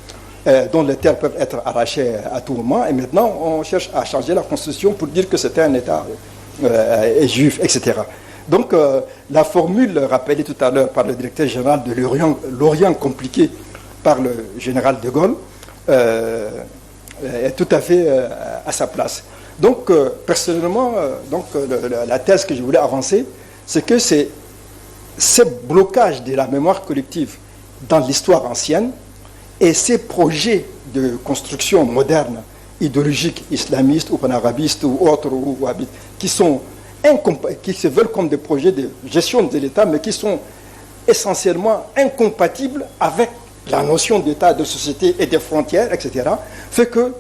dont les terres peuvent être arrachées à tout moment. Et maintenant, on cherche à changer la constitution pour dire que c'était un État juif, etc. Donc, la formule rappelée tout à l'heure par le directeur général de l'Orient compliqué par le général de Gaulle est tout à fait à sa place. Donc, personnellement, la thèse que je voulais avancer, c'est que c'est ce blocage de la mémoire collective dans l'histoire ancienne et ces projets de construction moderne, idéologique, islamiste ou panarabiste ou autres, ou wahhabite, qui se veulent comme des projets de gestion de l'État, mais qui sont essentiellement incompatibles avec la notion d'État, de société et des frontières, etc., fait que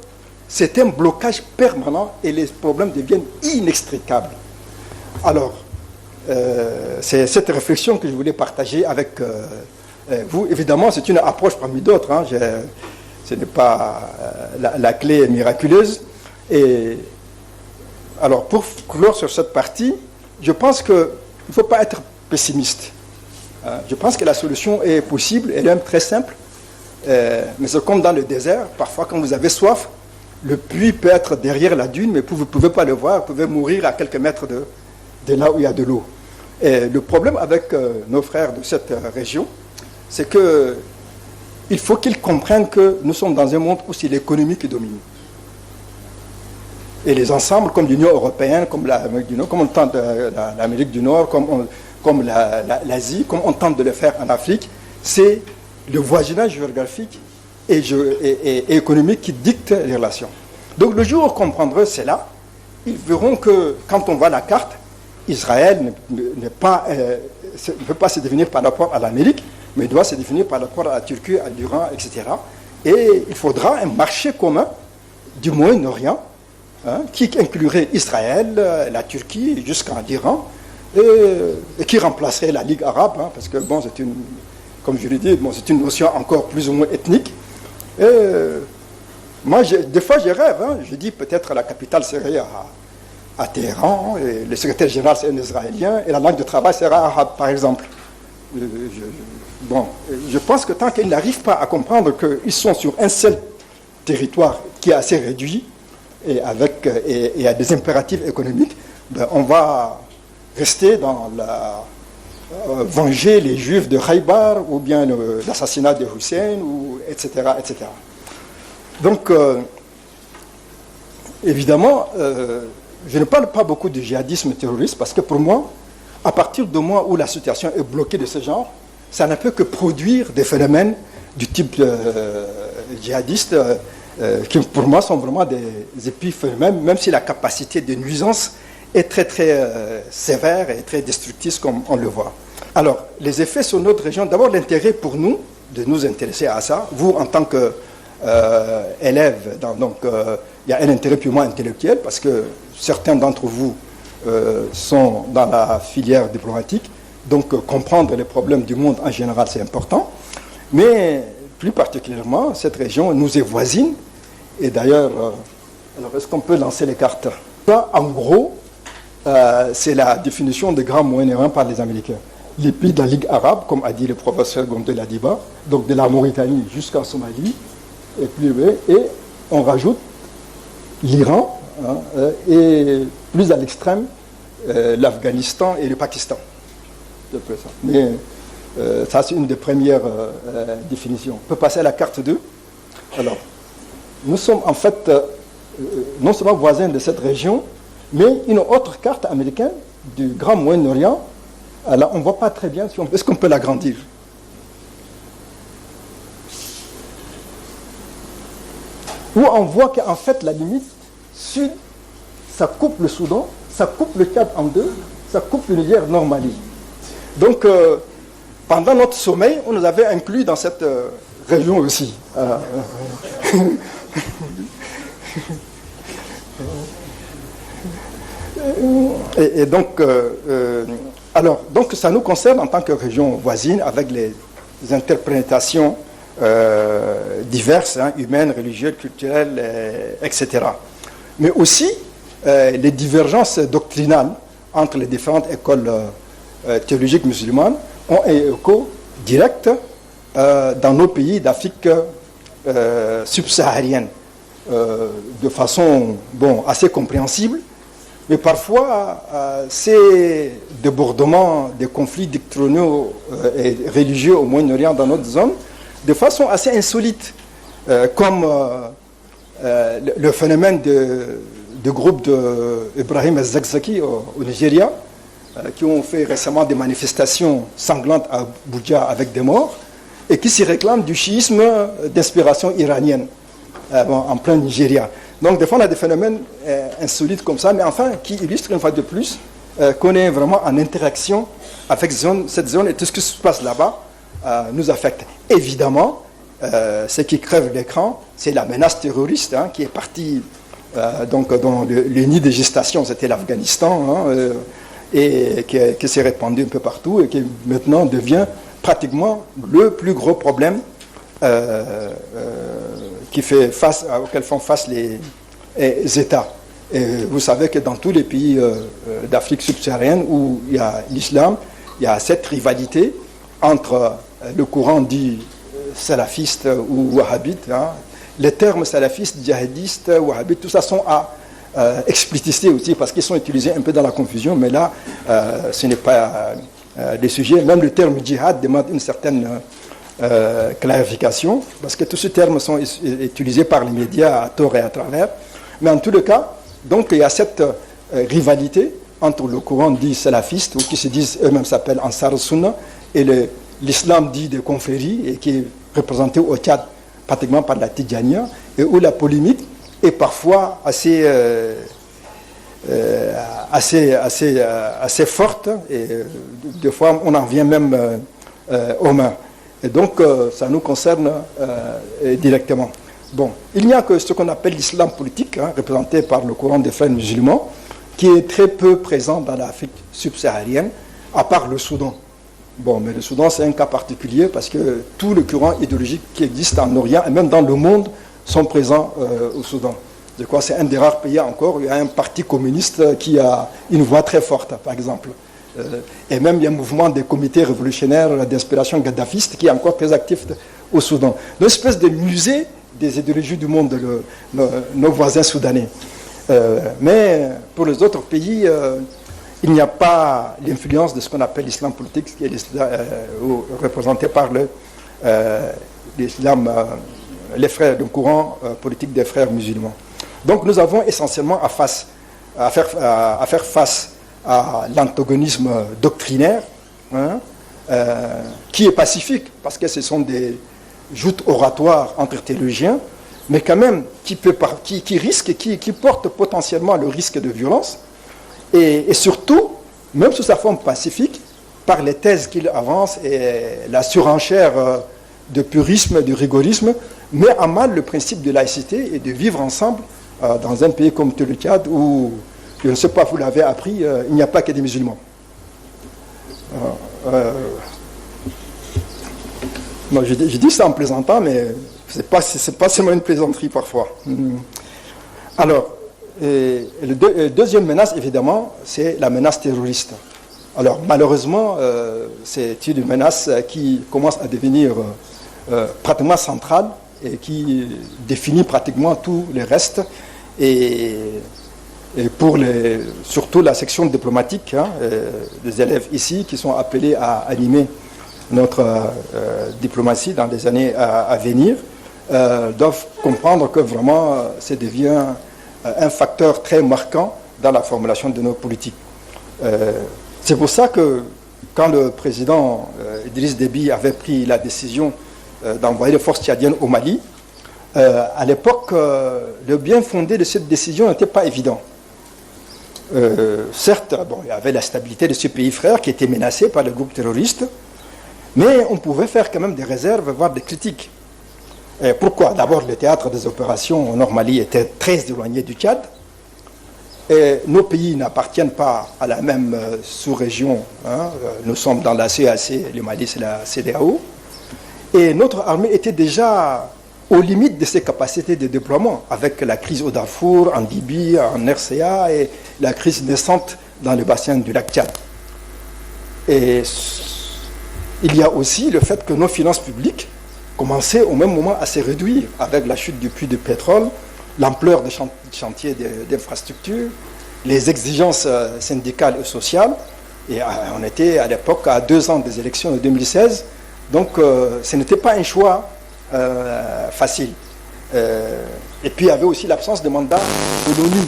c'est un blocage permanent et les problèmes deviennent inextricables. Alors, c'est cette réflexion que je voulais partager avec vous. Évidemment, c'est une approche parmi d'autres. Ce n'est pas la clé miraculeuse. Et alors, pour clore sur cette partie, je pense qu'il ne faut pas être pessimiste. Je pense que la solution est possible, elle est même très simple. Mais c'est comme dans le désert, parfois quand vous avez soif, le puits peut être derrière la dune, mais vous ne pouvez pas le voir, vous pouvez mourir à quelques mètres de là où il y a de l'eau. Et le problème avec nos frères de cette région, c'est qu'il faut qu'ils comprennent que nous sommes dans un monde où c'est l'économie qui domine. Et les ensembles comme l'Union européenne, comme l'Amérique du Nord, comme on tente l'Amérique du Nord, comme l'Asie, comme on tente de le faire en Afrique, c'est le voisinage géographique et économique qui dicte les relations. Donc le jour où on comprendra cela, ils verront que quand on voit la carte, Israël ne peut pas se définir par rapport à l'Amérique, mais doit se définir par rapport à la Turquie, à l'Iran, etc. Et il faudra un marché commun du Moyen-Orient qui inclurait Israël, la Turquie, jusqu'à l'Iran, et qui remplacerait la Ligue arabe, parce que, c'est une, comme je l'ai dit, c'est une notion encore plus ou moins ethnique. Et moi, des fois, je rêve. Je dis peut-être la capitale serait à Téhéran, et le secrétaire général c'est un Israélien, et la langue de travail sera arabe, par exemple. Je pense que tant qu'ils n'arrivent pas à comprendre qu'ils sont sur un seul territoire qui est assez réduit, et à des impératifs économiques, on va rester dans venger les Juifs de Khaybar, ou bien l'assassinat de Hussein, etc., etc. Donc, évidemment, je ne parle pas beaucoup de djihadisme terroriste, parce que pour moi, à partir du moment où la situation est bloquée de ce genre, ça ne peut que produire des phénomènes du type djihadiste, qui pour moi sont vraiment des épiphénomènes, même si la capacité de nuisance est très très sévère et très destructrice comme on le voit. Alors, les effets sur notre région, d'abord l'intérêt pour nous de nous intéresser à ça, vous en tant qu'élève, il y a un intérêt purement intellectuel parce que certains d'entre vous sont dans la filière diplomatique, donc comprendre les problèmes du monde en général c'est important, mais plus particulièrement cette région nous est voisine et d'ailleurs, alors est-ce qu'on peut lancer les cartes? Ça, en gros, c'est la définition des grands Moyen-Orient par les Américains. Les pays de la Ligue arabe, comme a dit le professeur Gondé Ladiba, donc de la Mauritanie jusqu'en Somalie, et on rajoute l'Iran, et plus à l'extrême, l'Afghanistan et le Pakistan. Mais ça, c'est une des premières définitions. On peut passer à la carte 2. Alors, nous sommes en fait non seulement voisins de cette région, mais une autre carte américaine du Grand Moyen-Orient, alors on ne voit pas très bien, est-ce qu'on peut l'agrandir? Où on voit qu'en fait la limite sud, ça coupe le Soudan, ça coupe le Tchad en deux, ça coupe le Niger nord Mali. Donc pendant notre sommeil, on nous avait inclus dans cette région aussi. Et donc, donc ça nous concerne en tant que région voisine avec les interprétations diverses, humaines, religieuses, culturelles, etc. Mais aussi les divergences doctrinales entre les différentes écoles théologiques musulmanes ont un écho direct dans nos pays d'Afrique subsaharienne de façon assez compréhensible. Mais parfois, ces débordements des conflits doctrinaux et religieux au Moyen-Orient dans notre zone, de façon assez insolite, comme le phénomène de groupe d'Ibrahim el-Zakzaki au Nigeria, qui ont fait récemment des manifestations sanglantes à Abuja avec des morts, et qui s'y réclament du chiisme d'inspiration iranienne en plein Nigeria. Donc, des fois, on a des phénomènes insolites comme ça, mais enfin, qui illustrent une fois de plus qu'on est vraiment en interaction avec cette zone et tout ce qui se passe là-bas nous affecte. Évidemment, ce qui crève l'écran, c'est la menace terroriste qui est partie dans le nid de gestation, c'était l'Afghanistan, et qui s'est répandue un peu partout et qui maintenant devient pratiquement le plus gros problème auxquels font face les États. Et vous savez que dans tous les pays d'Afrique subsaharienne où il y a l'islam, il y a cette rivalité entre le courant dit salafiste ou wahhabite. Les termes salafistes, djihadistes, wahhabites, tout ça sont à expliciter aussi parce qu'ils sont utilisés un peu dans la confusion, mais là, ce n'est pas des sujets. Même le terme djihad demande une certaine clarification, parce que tous ces termes sont utilisés par les médias à tort et à travers. Mais en tout cas, donc il y a cette rivalité entre le courant dit salafiste, ou qui se disent eux-mêmes s'appellent Ansar al-Sunna, et l'islam dit des confréries, et qui est représenté au Tchad pratiquement par la Tidjania, et où la polémique est parfois assez forte, et des fois on en vient même aux mains. Et donc, ça nous concerne directement. Bon, il n'y a que ce qu'on appelle l'islam politique, représenté par le courant des frères musulmans, qui est très peu présent dans l'Afrique subsaharienne, à part le Soudan. Bon, mais le Soudan, c'est un cas particulier parce que tous les courants idéologiques qui existent en Orient et même dans le monde sont présents au Soudan. Je crois que c'est un des rares pays encore où il y a un parti communiste qui a une voix très forte, par exemple. Et même il y a un mouvement des comités révolutionnaires d'inspiration gaddafiste qui est encore très actif au Soudan. Une espèce de musée des idéologies du monde, nos voisins soudanais. Mais pour les autres pays, il n'y a pas l'influence de ce qu'on appelle l'islam politique, qui est représenté par l'islam, les frères, le courant politique des frères musulmans. Donc nous avons essentiellement à faire face à l'antagonisme doctrinaire, qui est pacifique, parce que ce sont des joutes oratoires entre théologiens, mais quand même qui porte potentiellement le risque de violence, et surtout, même sous sa forme pacifique, par les thèses qu'il avance et la surenchère de purisme, de rigorisme, met à mal le principe de laïcité et de vivre ensemble dans un pays comme le Tchad, où, je ne sais pas, vous l'avez appris, il n'y a pas que des musulmans. Moi, je dis ça en plaisantant, mais c'est pas seulement une plaisanterie parfois. Alors, la deuxième menace, évidemment, c'est la menace terroriste. Alors, malheureusement, c'est une menace qui commence à devenir pratiquement centrale et qui définit pratiquement tout le reste. Et pour surtout la section diplomatique, des élèves ici qui sont appelés à animer notre diplomatie dans les années à venir, doivent comprendre que vraiment ça devient un facteur très marquant dans la formulation de nos politiques. C'est pour ça que quand le président Idriss Déby avait pris la décision d'envoyer les forces tchadiennes au Mali, à l'époque, le bien fondé de cette décision n'était pas évident. Certes, il y avait la stabilité de ce pays frère qui était menacé par le groupe terroriste, mais on pouvait faire quand même des réserves, voire des critiques. Pourquoi? D'abord, le théâtre des opérations au Nord Mali était très éloigné du Tchad. Et nos pays n'appartiennent pas à la même sous-région. Nous sommes dans la CAC, le Mali c'est la CEDEAO. Et notre armée était déjà aux limites de ses capacités de déploiement, avec la crise au Darfour, en Libye, en RCA, et la crise naissante dans le bassin du lac Tchad. Et il y a aussi le fait que nos finances publiques commençaient au même moment à se réduire, avec la chute du puits de pétrole, l'ampleur des chantiers d'infrastructures, les exigences syndicales et sociales. Et on était à l'époque à 2 ans des élections de 2016, donc ce n'était pas un choix facile. Et puis il y avait aussi l'absence de mandat de l'ONU.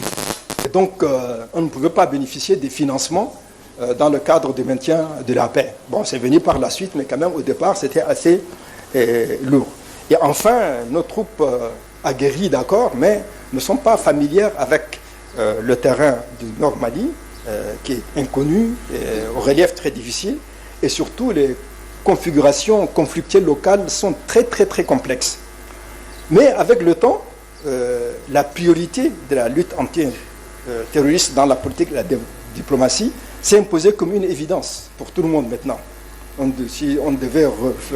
Donc on ne pouvait pas bénéficier des financements dans le cadre du maintien de la paix. Bon, c'est venu par la suite, mais quand même au départ c'était assez lourd. Et enfin, nos troupes aguerries, d'accord, mais ne sont pas familières avec le terrain du Nord Mali, qui est inconnu, au relief très difficile, et surtout les configurations conflictuelles locales sont très très très complexes. Mais avec le temps, la priorité de la lutte anti-terroriste dans la politique et la diplomatie s'est imposée comme une évidence pour tout le monde maintenant. Si on devait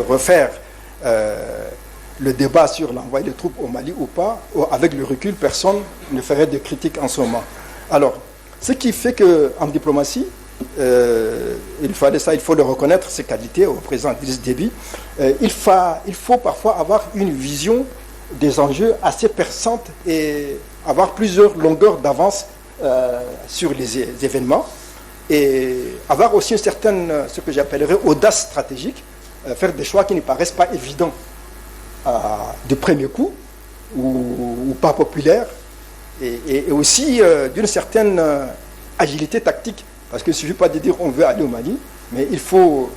refaire le débat sur l'envoi des troupes au Mali ou pas, avec le recul, personne ne ferait de critiques en ce moment. Alors, ce qui fait qu'en diplomatie, il faut le reconnaître, ses qualités au président Idriss Déby, il faut parfois avoir une vision des enjeux assez perçante et avoir plusieurs longueurs d'avance sur les événements, et avoir aussi une certaine, ce que j'appellerais audace stratégique, faire des choix qui ne paraissent pas évidents de premier coup ou pas populaires, et aussi d'une certaine agilité tactique, parce qu'il ne suffit pas de dire on veut aller au Mali, mais il faut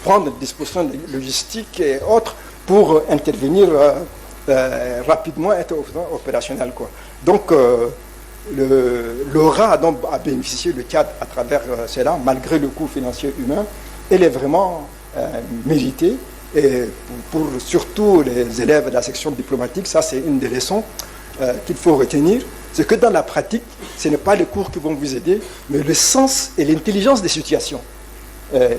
prendre des dispositions logistiques et autres pour intervenir rapidement, être opérationnel, quoi. Donc l'aura dont a bénéficié le Tchad à travers cela, malgré le coût financier humain, elle est vraiment méritée. Et pour surtout les élèves de la section diplomatique, ça c'est une des leçons qu'il faut retenir, c'est que dans la pratique, ce n'est pas les cours qui vont vous aider, mais le sens et l'intelligence des situations,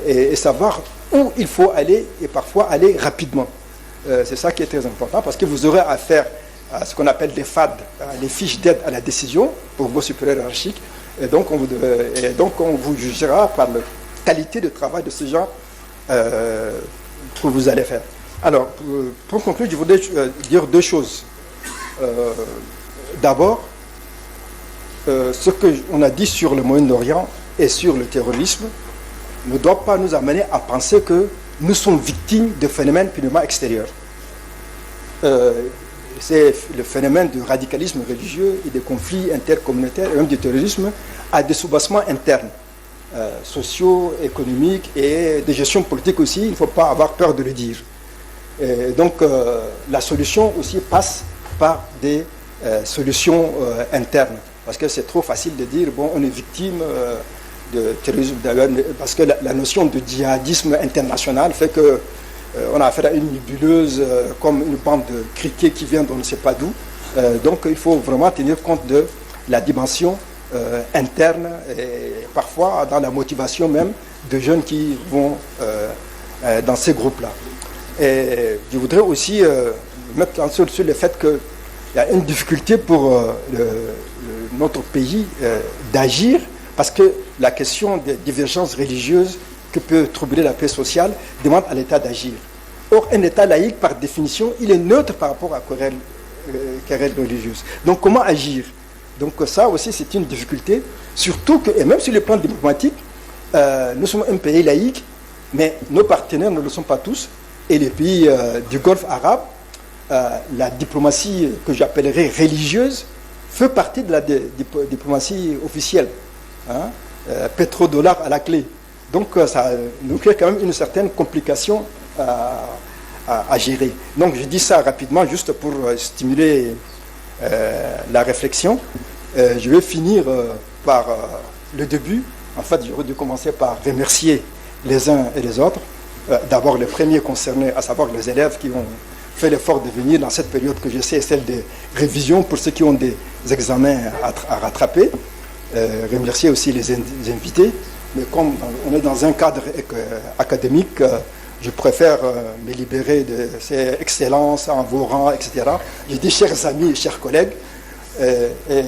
et savoir où il faut aller, et parfois aller rapidement. C'est ça qui est très important, parce que vous aurez affaire à ce qu'on appelle des FAD, les fiches d'aide à la décision pour vos supérieurs hiérarchiques, et donc on vous jugera par la qualité de travail de ce genre que vous allez faire. Alors, pour conclure, je voudrais dire 2 choses. D'abord, ce qu'on a dit sur le Moyen-Orient et sur le terrorisme ne doit pas nous amener à penser que nous sommes victimes de phénomènes purement extérieurs. C'est le phénomène du radicalisme religieux et des conflits intercommunautaires et même du terrorisme à des soubassements internes, sociaux, économiques et de gestion politique aussi, il ne faut pas avoir peur de le dire. Et donc la solution aussi passe par des solutions internes, parce que c'est trop facile de dire, bon, on est victime de terrorisme, parce que la notion de djihadisme international fait que on a affaire à une nébuleuse comme une bande de criquets qui vient d'on ne sait pas d'où. Donc il faut vraiment tenir compte de la dimension interne et parfois dans la motivation même de jeunes qui vont dans ces groupes-là. Et je voudrais aussi mettre sur le fait qu'il y a une difficulté pour notre pays d'agir, parce que la question des divergences religieuses que peut troubler la paix sociale demande à l'État d'agir. Or, un État laïque, par définition, il est neutre par rapport à querelles religieuses. Donc, comment agir? Donc, ça aussi, c'est une difficulté. Surtout que, et même sur le plan diplomatique, nous sommes un pays laïque, mais nos partenaires ne le sont pas tous. Et les pays du Golfe arabe, la diplomatie que j'appellerais religieuse fait partie de la diplomatie officielle. Hein? Pétrodollar à la clé. Donc ça nous crée quand même une certaine complication à gérer. Donc je dis ça rapidement juste pour stimuler la réflexion. Je vais finir par le début. En fait, j'aurais dû commencer par remercier les uns et les autres. D'abord les premiers concernés, à savoir les élèves qui ont fait l'effort de venir dans cette période que je sais est celle des révisions pour ceux qui ont des examens à rattraper. Remercier aussi les invités. Mais comme on est dans un cadre académique, je préfère me libérer de ces excellences en vos rangs, etc. Je dis chers amis et chers collègues, et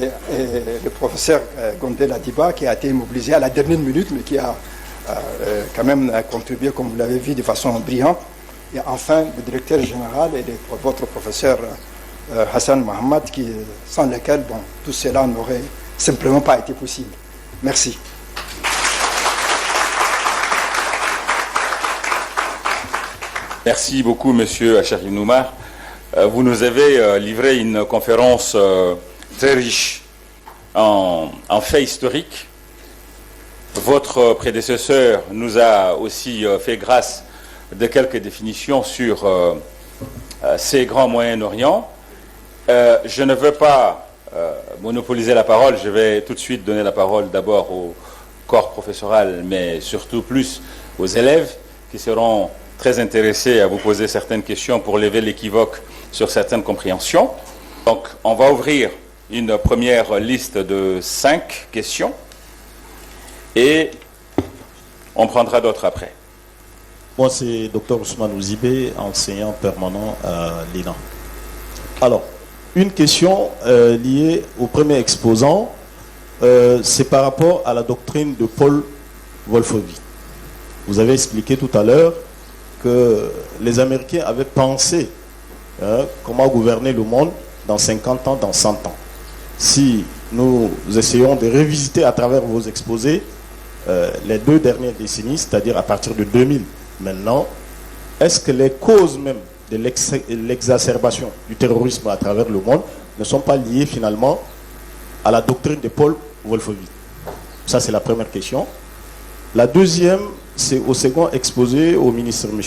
le professeur Gondel Adiba, qui a été mobilisé à la dernière minute, mais qui a quand même contribué, comme vous l'avez vu, de façon brillante. Et enfin, le directeur général et votre professeur Hassan Mohamed, sans lequel tout cela n'aurait simplement pas été possible. Merci. Merci beaucoup, Monsieur Acharif Noumar. Vous nous avez livré une conférence très riche en faits historiques. Votre prédécesseur nous a aussi fait grâce de quelques définitions sur ces grands Moyen-Orient. Je ne veux pas monopoliser la parole. Je vais tout de suite donner la parole d'abord au corps professoral, mais surtout plus aux élèves qui seront très intéressés à vous poser certaines questions pour lever l'équivoque sur certaines compréhensions. Donc, on va ouvrir une première liste de 5 questions et on prendra d'autres après. Moi, c'est Dr Ousmane Ouzibé, enseignant permanent à l'INA. Alors, une question liée au premier exposant, c'est par rapport à la doctrine de Paul Wolfowitz. Vous avez expliqué tout à l'heure que les Américains avaient pensé comment gouverner le monde dans 50 ans, dans 100 ans. Si nous essayons de revisiter à travers vos exposés les 2 dernières décennies, c'est-à-dire à partir de 2000 maintenant, est-ce que les causes même de l'exacerbation du terrorisme à travers le monde ne sont pas liées finalement à la doctrine de Paul Wolfowitz? Ça, c'est la première question. La deuxième, c'est au second exposé au ministre M.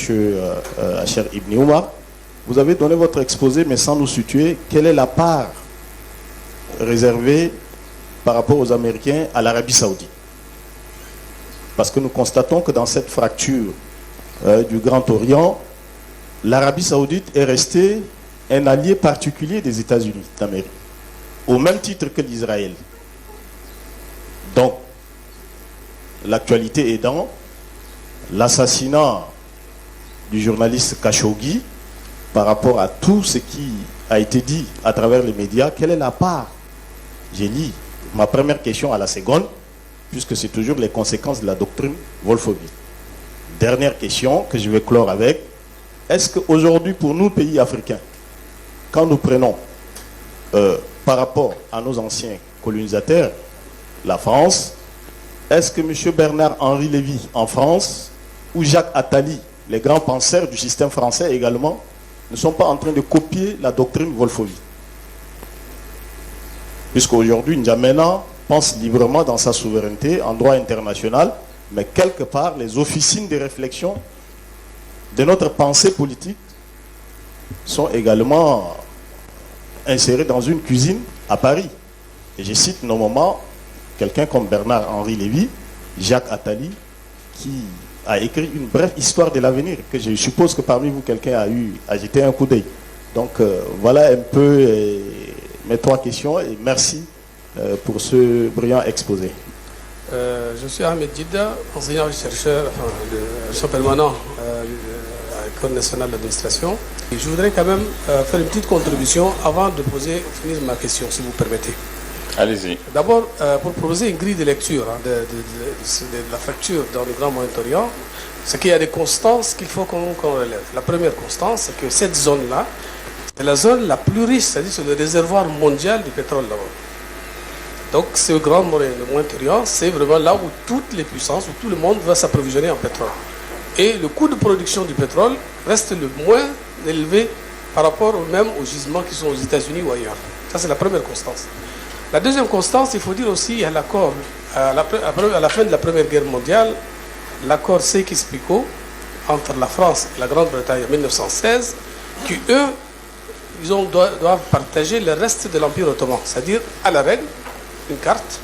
Acher Ibn Oumar. Vous avez donné votre exposé, mais sans nous situer, quelle est la part réservée par rapport aux Américains à l'Arabie Saoudite? Parce que nous constatons que dans cette fracture du Grand Orient, l'Arabie Saoudite est restée un allié particulier des États-Unis d'Amérique, au même titre que l'Israël. Donc, l'actualité aidant, l'assassinat du journaliste Khashoggi, par rapport à tout ce qui a été dit à travers les médias, quelle est la part? J'ai dit ma première question à la seconde, puisque c'est toujours les conséquences de la doctrine Wolfowitz. Dernière question que je vais clore avec. Est-ce qu'aujourd'hui, pour nous, pays africains, quand nous prenons par rapport à nos anciens colonisateurs, la France, est-ce que M. Bernard-Henri Lévy en France ou Jacques Attali, les grands penseurs du système français également, ne sont pas en train de copier la doctrine Wolfowitz? Puisqu'aujourd'hui, N'Djamena pense librement dans sa souveraineté en droit international, mais quelque part, les officines de réflexion de notre pensée politique sont également insérées dans une cuisine à Paris. Et je cite normalement quelqu'un comme Bernard-Henri Lévy, Jacques Attali, qui a écrit une brève histoire de l'avenir, que je suppose que parmi vous, quelqu'un a jeté un coup d'œil. Donc voilà un peu mes 3 questions et merci pour ce brillant exposé. Je suis Ahmed Djidda, enseignant et chercheur, chercheur permanent à l'École nationale d'administration. Je voudrais quand même faire une petite contribution avant de finir ma question, si vous permettez. Allez-y. D'abord, pour proposer une grille de lecture de la fracture dans le Grand Moyen-Orient, c'est qu'il y a des constances qu'il faut qu'on relève. La première constance, c'est que cette zone-là, c'est la zone la plus riche, c'est-à-dire c'est le réservoir mondial du pétrole là-bas. Donc ce Grand Moyen-Orient, c'est vraiment là où toutes les puissances, où tout le monde va s'approvisionner en pétrole. Et le coût de production du pétrole reste le moins élevé par rapport même aux gisements qui sont aux États-Unis ou ailleurs. Ça, c'est la première constance. La deuxième constance, il faut dire aussi, il y a l'accord, à la fin de la Première Guerre mondiale, l'accord Sykes-Picot entre la France et la Grande-Bretagne en 1916, qui eux, doivent partager le reste de l'Empire ottoman, c'est-à-dire à la règle, une carte,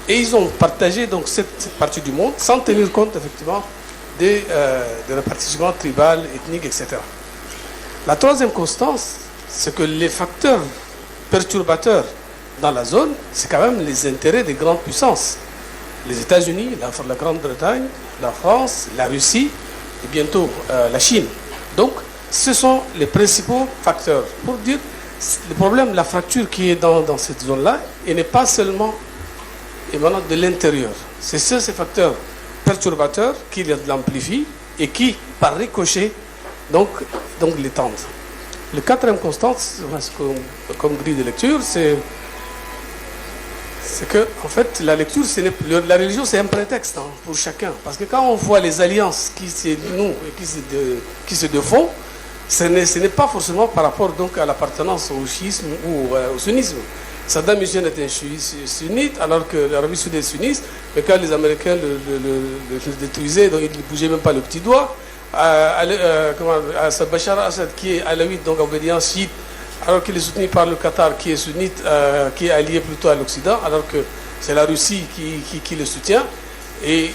et ils ont partagé donc cette partie du monde sans tenir compte effectivement des répartissements tribal, ethniques, etc. La troisième constance, c'est que les facteurs perturbateurs dans la zone, c'est quand même les intérêts des grandes puissances. Les États-Unis, la Grande-Bretagne, la France, la Russie et bientôt la Chine. Donc, ce sont les principaux facteurs. Pour dire, le problème, la fracture qui est dans cette zone-là, elle n'est pas seulement émanant de l'intérieur. C'est ces facteurs perturbateurs qui l'amplifient et qui, par ricochet, donc l'étendent. Le quatrième constant, comme grille de lecture, c'est que, en fait, la lecture, la religion, c'est un prétexte pour chacun. Parce que quand on voit les alliances qui se nouent et qui se défont, ce n'est pas forcément par rapport donc à l'appartenance au chiisme ou au sunnisme. Saddam Hussein était un sunnite, alors que l'Arabie Saoudite est sunniste, mais quand les Américains le détruisaient, donc ils ne bougeaient même pas le petit doigt. Bachar al-Assad, qui est alawite, donc obédience chiite, alors qu'il est soutenu par le Qatar, qui est sunnite, qui est allié plutôt à l'Occident, alors que c'est la Russie qui le soutient, et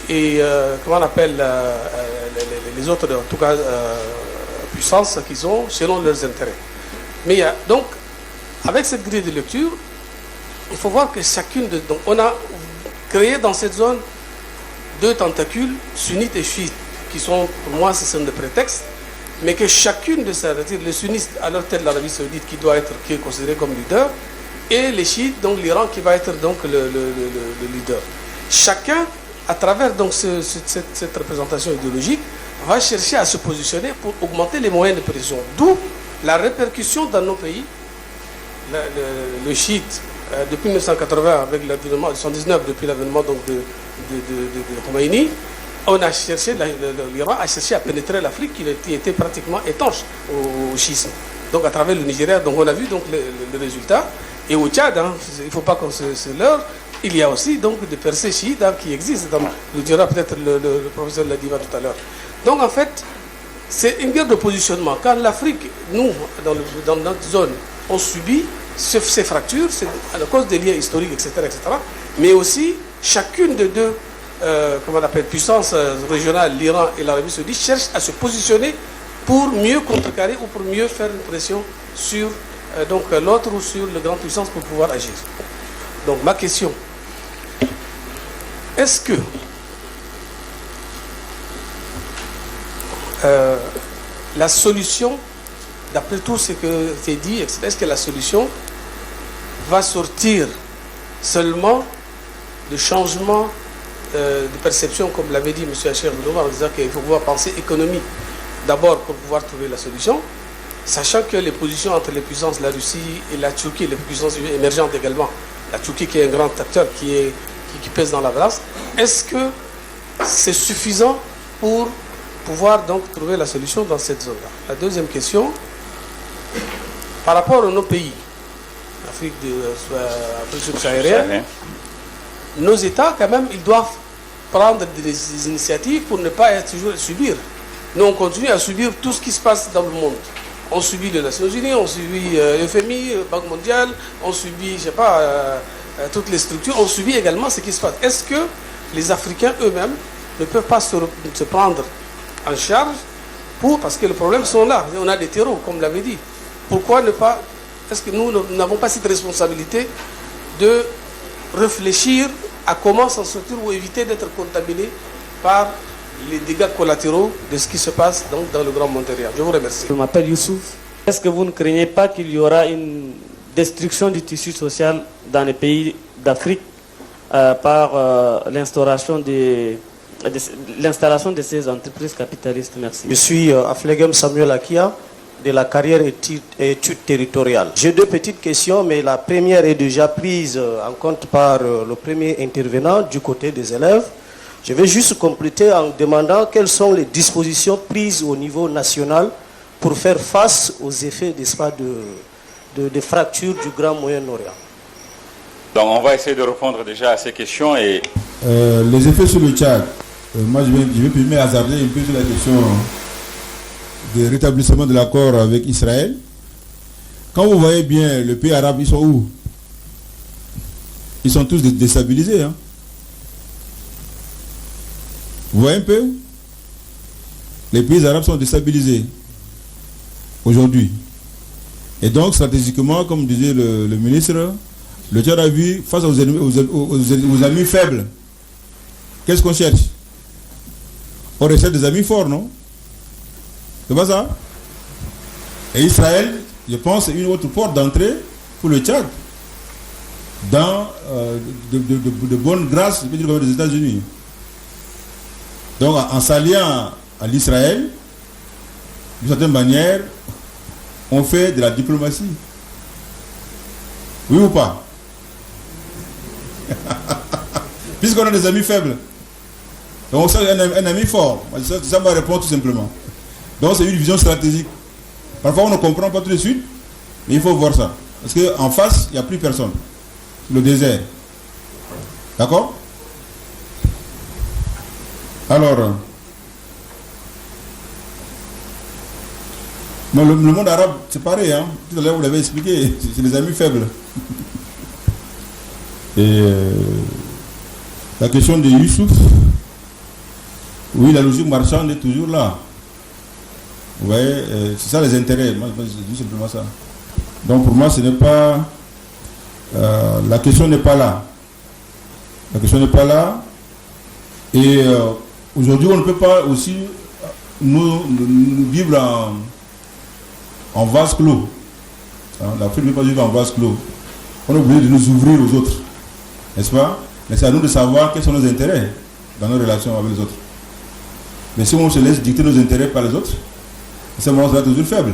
comment on appelle les autres, en tout cas, puissances qu'ils ont selon leurs intérêts. Mais donc, avec cette grille de lecture, il faut voir que chacune de... Donc, on a créé dans cette zone 2 tentacules, sunnites et chiites, qui sont, pour moi, ce sont des prétextes, mais que chacune de ces, c'est-à-dire les sunnites à leur tête, l'Arabie Saoudite qui est considérée comme leader, et les chiites, donc l'Iran qui va être donc le leader. Chacun, à travers donc cette représentation idéologique, va chercher à se positionner pour augmenter les moyens de pression. D'où la répercussion dans nos pays. Le chiite, depuis 1980, avec l'avènement, 1979, depuis l'avènement de Khomeini, on a cherché, l'Iran a cherché à pénétrer l'Afrique qui était pratiquement étanche au schisme. Donc à travers le Nigeria, donc on a vu donc le résultat. Et au Tchad, il ne faut pas qu'on se leurre, il y a aussi donc des percées chiites qui existent. Le dira peut-être le professeur l'a dit tout à l'heure. Donc en fait, c'est une guerre de positionnement. Quand l'Afrique, nous, dans notre zone, on subit ces fractures, c'est à cause des liens historiques, etc., etc. Mais aussi, chacune des deux comment on appelle, puissances régionales, l'Iran et l'Arabie Saoudite, cherchent à se positionner pour mieux contrecarrer ou pour mieux faire une pression sur donc l'autre ou sur les grandes puissances pour pouvoir agir. Donc ma question, est-ce que la solution, d'après tout ce que j'ai dit, est-ce que la solution va sortir seulement de changement de perception, comme l'avait dit M. Achir Boulouma, en disant qu'il faut pouvoir penser économie d'abord pour pouvoir trouver la solution, sachant que les positions entre les puissances, la Russie et la Turquie, les puissances émergentes également, la Turquie qui est un grand acteur, qui qui pèsent dans la balance. Est-ce que c'est suffisant pour pouvoir donc trouver la solution dans cette zone-là? La deuxième question, par rapport à nos pays, Afrique subsaharienne, nos États, quand même, ils doivent prendre des initiatives pour ne pas être toujours subir. Nous, on continue à subir tout ce qui se passe dans le monde. On subit les Nations Unies, on subit FMI, Banque mondiale, on subit, je sais pas, toutes les structures, on subit également ce qui se passe. Est-ce que les Africains eux-mêmes ne peuvent pas se prendre en charge parce que les problèmes sont là. On a des terreaux, comme l'avait dit. Pourquoi ne pas... Est-ce que nous n'avons pas cette responsabilité de réfléchir à comment s'en sortir ou éviter d'être contaminés par les dégâts collatéraux de ce qui se passe donc, dans le Grand Montréal? Je vous remercie. Je m'appelle Youssouf. Est-ce que vous ne craignez pas qu'il y aura une destruction du tissu social dans les pays d'Afrique par l'installation de ces entreprises capitalistes? Merci. Je suis Aflegem Samuel Akia de la carrière études territoriales. J'ai deux petites questions, mais la première est déjà prise en compte par le premier intervenant du côté des élèves. Je vais juste compléter en demandant quelles sont les dispositions prises au niveau national pour faire face aux effets de fractures du Grand Moyen-Orient. Donc on va essayer de répondre déjà à ces questions. Et les effets sur le Tchad, moi je vais plus hasarder un peu sur la question de rétablissement de l'accord avec Israël. Quand vous voyez bien, les pays arabes, ils sont où? Ils sont tous déstabilisés. Hein? Vous voyez un peu? Les pays arabes sont déstabilisés aujourd'hui. Et donc, stratégiquement, comme disait le ministre, le Tchad a vu, face aux amis faibles, qu'est-ce qu'on cherche? On recherche des amis forts, non? C'est pas ça? Et Israël, je pense, c'est une autre porte d'entrée pour le Tchad dans de bonnes grâces des États-Unis. Donc en s'alliant à l'Israël, d'une certaine manière, on fait de la diplomatie. Oui ou pas? Puisqu'on a des amis faibles. Donc ça, un ami fort. Ça va répondre tout simplement. Donc c'est une vision stratégique. Parfois on ne comprend pas tout de suite, mais il faut voir ça. Parce qu'en face, il n'y a plus personne. Le désert. D'accord? Alors, le monde arabe, c'est pareil. Hein? Tout à l'heure, vous l'avez expliqué. C'est les amis faibles. Et la question de Youssouf, oui, la logique marchande est toujours là. Vous voyez, c'est ça les intérêts. Moi, je dis simplement ça. Donc pour moi, ce n'est pas... la question n'est pas là. La question n'est pas là. Et aujourd'hui, on ne peut pas aussi nous vivre en vase clos. Hein, l'Afrique ne peut pas vivre en vase clos. On est obligé de nous ouvrir aux autres. N'est-ce pas? Mais c'est à nous de savoir quels sont nos intérêts dans nos relations avec les autres. Mais si on se laisse dicter nos intérêts par les autres, ça va toujours faible.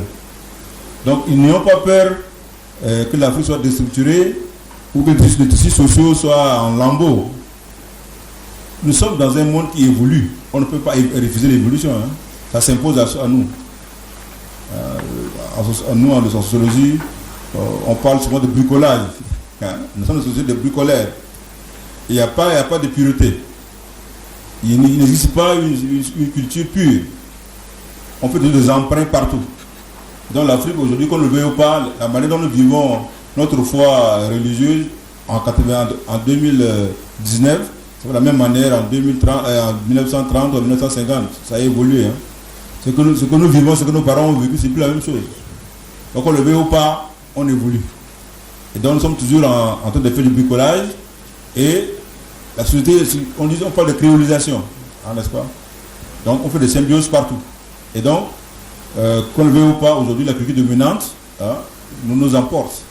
Donc, ils n'ont pas peur que l'Afrique soit déstructurée ou que les tissus sociaux soient en lambeaux. Nous sommes dans un monde qui évolue. On ne peut pas refuser l'évolution. Hein. Ça s'impose à nous. Nous, en sociologie, on parle souvent de bricolage. Hein. Nous sommes une société de bricoleurs. Il n'y a pas de pureté. Il n'existe pas une culture pure. On fait des emprunts partout. Dans l'Afrique aujourd'hui, qu'on ne le veuille ou pas, la manière dont nous vivons notre foi religieuse en 2019, c'est de la même manière en 1930 ou 1950. Ça a évolué. Hein. Ce que nous vivons, ce que nos parents ont vécu, c'est plus la même chose. Donc on le veut ou pas, on évolue. Et donc nous sommes toujours en train de faire du bricolage. Et la société, on parle de créolisation, hein, n'est-ce pas? Donc on fait des symbioses partout. Et donc, qu'on le veut ou pas, aujourd'hui, la culture dominante nous emporte.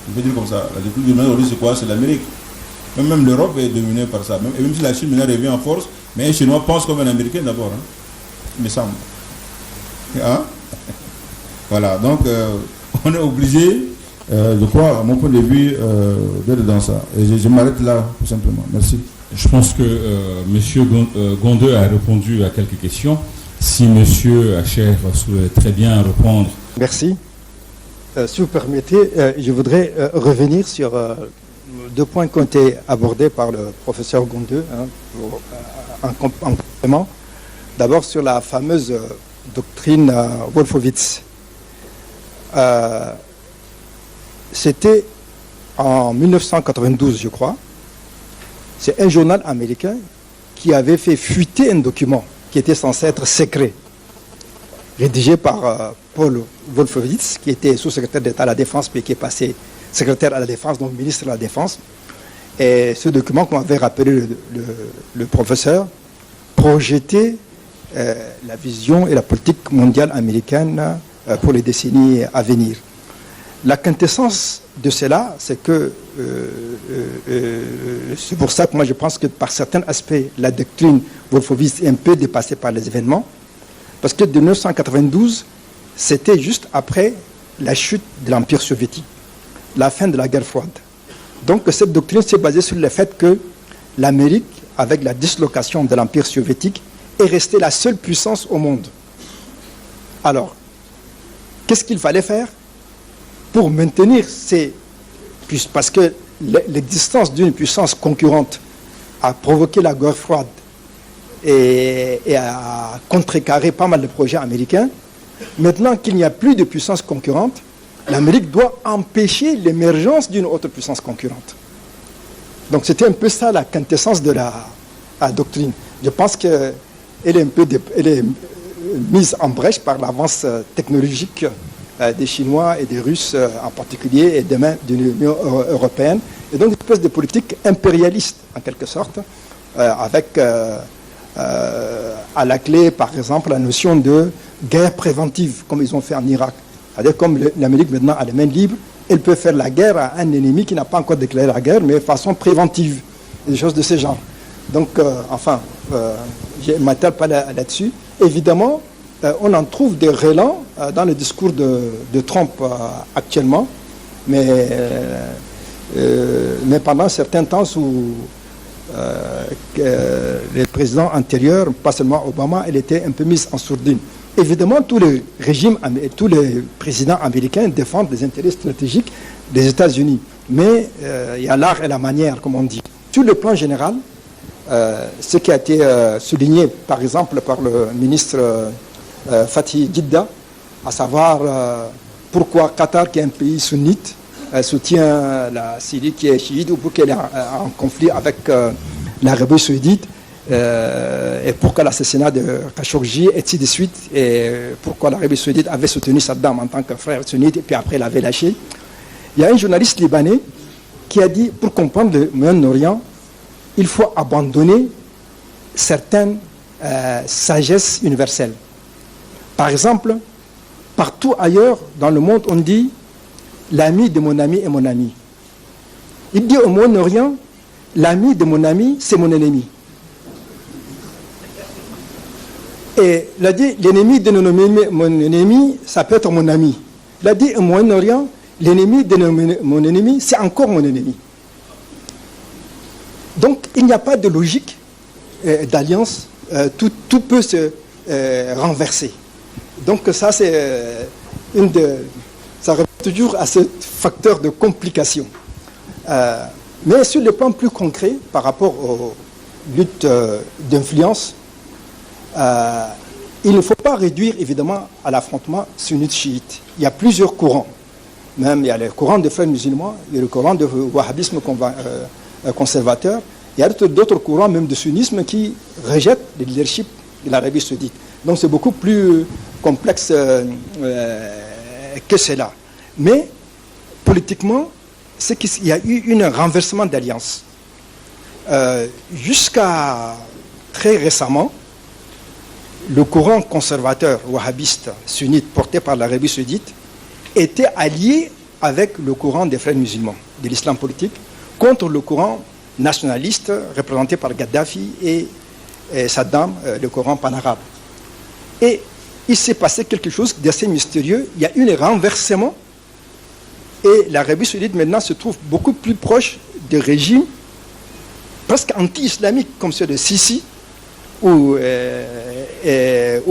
Je peux dire comme ça. La culture dominante aujourd'hui, c'est quoi? C'est l'Amérique. Même l'Europe est dominée par ça. Même si la Chine maintenant revient en force, mais un Chinois pense comme un Américain d'abord. Hein, il me semble. Hein? Voilà. Donc, on est obligé Je crois, à mon point de vue, d'être dans ça. Et je m'arrête là, tout simplement. Merci. Je pense que M. Gondeux a répondu à quelques questions. Si M. Hacher souhaite très bien répondre. Merci. Si vous permettez, je voudrais revenir sur deux points qui ont été abordés par le professeur Gondeux, en complément. D'abord sur la fameuse doctrine Wolfowitz. C'était en 1992, je crois. C'est un journal américain qui avait fait fuiter un document qui était censé être secret, rédigé par Paul Wolfowitz, qui était sous-secrétaire d'État à la Défense, puis qui est passé secrétaire à la Défense, donc ministre de la Défense. Et ce document, comme avait rappelé le professeur, projetait la vision et la politique mondiale américaine pour les décennies à venir. La quintessence de cela, c'est que c'est pour ça que moi je pense que par certains aspects, la doctrine Wolfowitz est un peu dépassée par les événements, parce que de 1992, c'était juste après la chute de l'Empire soviétique, la fin de la guerre froide. Donc cette doctrine s'est basée sur le fait que l'Amérique, avec la dislocation de l'Empire soviétique, est restée la seule puissance au monde. Alors, qu'est-ce qu'il fallait faire pour maintenir ces... Parce que l'existence d'une puissance concurrente a provoqué la guerre froide et a contrecarré pas mal de projets américains. Maintenant qu'il n'y a plus de puissance concurrente, l'Amérique doit empêcher l'émergence d'une autre puissance concurrente. Donc c'était un peu ça la quintessence de la doctrine. Je pense qu'elle est mise en brèche par l'avance technologique des Chinois et des Russes en particulier, et demain de l'Union européenne. Et donc une espèce de politique impérialiste, en quelque sorte, avec à la clé, par exemple, la notion de guerre préventive, comme ils ont fait en Irak. C'est-à-dire comme l'Amérique maintenant a les mains libres, elle peut faire la guerre à un ennemi qui n'a pas encore déclaré la guerre, mais de façon préventive, des choses de ce genre. Donc, je ne m'attarde pas là-dessus. Évidemment, on en trouve des relents dans le discours de Trump actuellement, mais pendant un certain temps où les présidents antérieurs, pas seulement Obama, elle était un peu mise en sourdine. Évidemment, tous les régimes, tous les présidents américains défendent les intérêts stratégiques des États-Unis. Mais il y a l'art et la manière, comme on dit. Sur le plan général, ce qui a été souligné, par exemple, par le ministre Fatih Gidda, à savoir pourquoi Qatar, qui est un pays sunnite, soutient la Syrie qui est chiite, ou pourquoi elle est en conflit avec l'Arabie saoudite, et pourquoi l'assassinat de Khashoggi, et ainsi de suite, et pourquoi l'Arabie saoudite avait soutenu Saddam en tant que frère sunnite, et puis après l'avait lâché. Il y a un journaliste libanais qui a dit, pour comprendre le Moyen-Orient, il faut abandonner certaines sagesses universelles. Par exemple, partout ailleurs dans le monde, on dit « l'ami de mon ami est mon ami ». Il dit au Moyen-Orient « l'ami de mon ami, c'est mon ennemi ». Et il a dit « l'ennemi de mon ennemi, ça peut être mon ami ». Il a dit au Moyen-Orient « l'ennemi de mon ennemi, c'est encore mon ennemi ». Donc, il n'y a pas de logique d'alliance, tout peut se renverser. Donc ça, c'est ça revient toujours à ce facteur de complication. Mais sur le plan plus concret, par rapport aux luttes d'influence, il ne faut pas réduire évidemment à l'affrontement sunnite-chiite. Il y a plusieurs courants. Même il y a le courant des frères musulmans, il y a le courant du wahhabisme conservateur. Il y a d'autres courants, même de sunnisme, qui rejettent le leadership de l'Arabie saoudite. Donc c'est beaucoup plus complexe que cela. Mais politiquement, c'est qu'il y a eu un renversement d'alliance. Jusqu'à très récemment, le courant conservateur wahhabiste sunnite porté par l'Arabie saoudite était allié avec le courant des frères musulmans de l'islam politique contre le courant nationaliste représenté par Gaddafi et Saddam, le courant panarabe. Et il s'est passé quelque chose d'assez mystérieux. Il y a eu un renversement Et l'Arabie saoudite maintenant se trouve beaucoup plus proche de régimes presque anti-islamiques comme ceux de Sisi ou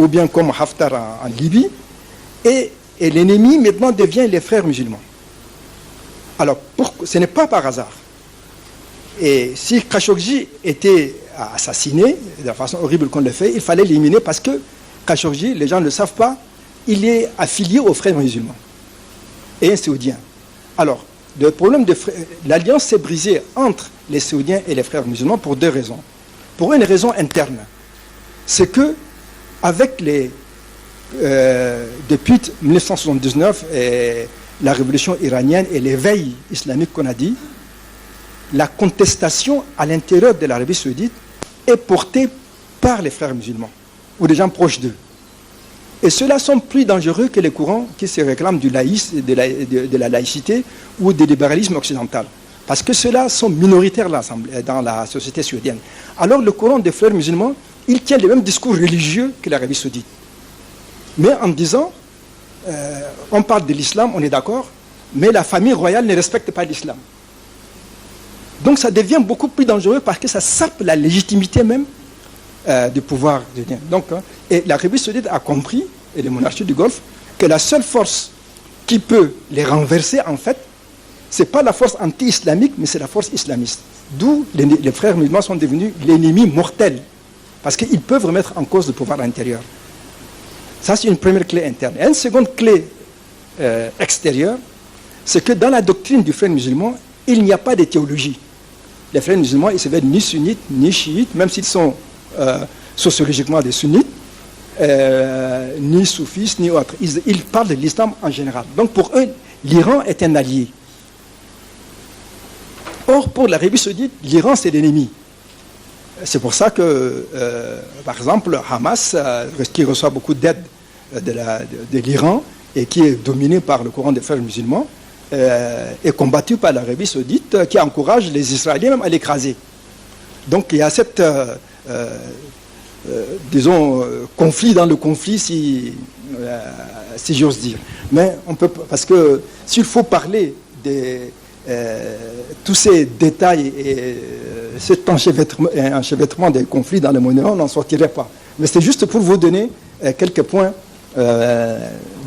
bien comme Haftar en Libye. Et l'ennemi maintenant devient les frères musulmans. Alors, ce n'est pas par hasard. Et si Khashoggi était assassiné de la façon horrible qu'on le fait, il fallait l'éliminer parce que Khashoggi, les gens ne le savent pas, il est affilié aux frères musulmans et un saoudien. Alors, le problème de l'alliance s'est brisée entre les saoudiens et les frères musulmans pour deux raisons. Pour une raison interne, c'est que avec depuis 1979 et la révolution iranienne et l'éveil islamique qu'on a dit, la contestation à l'intérieur de l'Arabie saoudite est portée par les frères musulmans ou des gens proches d'eux. Et ceux-là sont plus dangereux que les courants qui se réclament de la laïcité ou du libéralisme occidental. Parce que ceux-là sont minoritaires dans la société saoudienne. Alors le courant des frères musulmans, il tient le même discours religieux que l'Arabie saoudite. Mais en disant, on parle de l'islam, on est d'accord, mais la famille royale ne respecte pas l'islam. Donc ça devient beaucoup plus dangereux parce que ça sape la légitimité même du pouvoir. Donc, et l'Arabie saoudite a compris, et les monarchies du Golfe, que la seule force qui peut les renverser, en fait, ce n'est pas la force anti-islamique, mais c'est la force islamiste. D'où les frères musulmans sont devenus l'ennemi mortel, parce qu'ils peuvent remettre en cause le pouvoir intérieur. Ça, c'est une première clé interne. Et une seconde clé extérieure, c'est que dans la doctrine du frère musulman, il n'y a pas de théologie. Les frères musulmans, ils ne se veulent ni sunnites, ni chiites, même s'ils sont sociologiquement des sunnites, ni soufistes, ni autres. Ils parlent de l'islam en général. Donc pour eux, l'Iran est un allié. Or, pour l'Arabie saoudite, l'Iran, c'est l'ennemi. C'est pour ça que, par exemple, Hamas, qui reçoit beaucoup d'aide de l'Iran et qui est dominé par le courant des frères musulmans, est combattu par l'Arabie saoudite qui encourage les Israéliens même à l'écraser. Donc il y a cette, conflit dans le conflit, si j'ose dire. Mais on peut, parce que s'il faut parler de tous ces détails et cet enchevêtrement des conflits dans le Moyen-Orient, on n'en sortirait pas. Mais c'est juste pour vous donner quelques points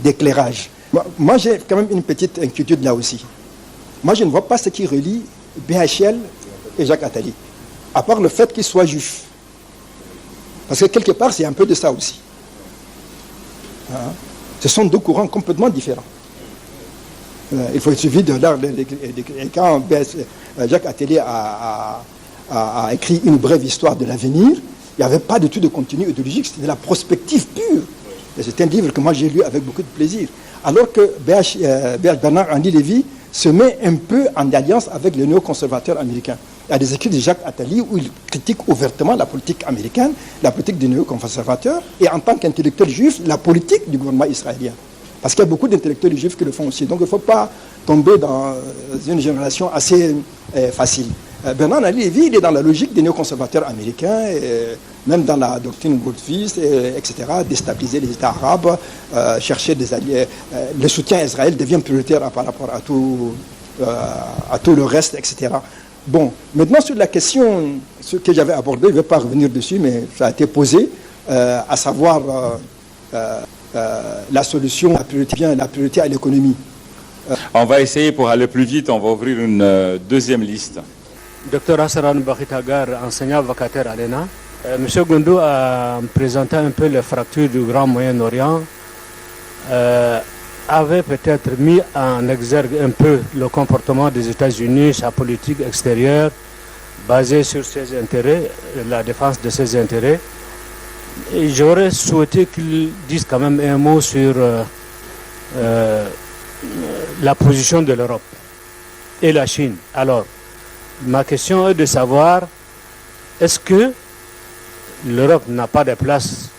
d'éclairage. Moi, j'ai quand même une petite inquiétude là aussi. Moi, je ne vois pas ce qui relie BHL et Jacques Attali, à part le fait qu'ils soient juifs. Parce que quelque part, c'est un peu de ça aussi. Hein? Ce sont deux courants complètement différents. Il faut suffire de l'art. Quand Jacques Attali a écrit une brève histoire de l'avenir, il n'y avait pas du tout de contenu idéologique, c'était de la prospective pure. Et c'est un livre que moi j'ai lu avec beaucoup de plaisir. Alors que Bernard-Henri Lévy se met un peu en alliance avec les néoconservateurs américains. Il y a des écrits de Jacques Attali où il critique ouvertement la politique américaine, la politique des néoconservateurs, et en tant qu'intellectuel juif, la politique du gouvernement israélien. Parce qu'il y a beaucoup d'intellectuels juifs qui le font aussi. Donc il ne faut pas tomber dans une génération assez facile. Bernard-Henri Lévy, il est dans la logique des néoconservateurs américains, même dans la doctrine Goldfish, etc., déstabiliser les États arabes, chercher des alliés. Le soutien à Israël devient prioritaire par rapport à tout le reste, etc. Bon, maintenant sur la question ce que j'avais abordé, je ne vais pas revenir dessus, mais ça a été posé, à savoir la solution, la priorité à l'économie. On va essayer, pour aller plus vite, on va ouvrir une deuxième liste. Docteur Hassaran Bakhitagar, enseignant vacataire à l'ENA. Monsieur Gondo a présenté un peu les fractures du Grand Moyen-Orient, avait peut-être mis en exergue un peu le comportement des États-Unis, sa politique extérieure, basée sur ses intérêts, la défense de ses intérêts. Et j'aurais souhaité qu'il dise quand même un mot sur la position de l'Europe et la Chine. Alors, ma question est de savoir, est-ce que l'Europe n'a pas de place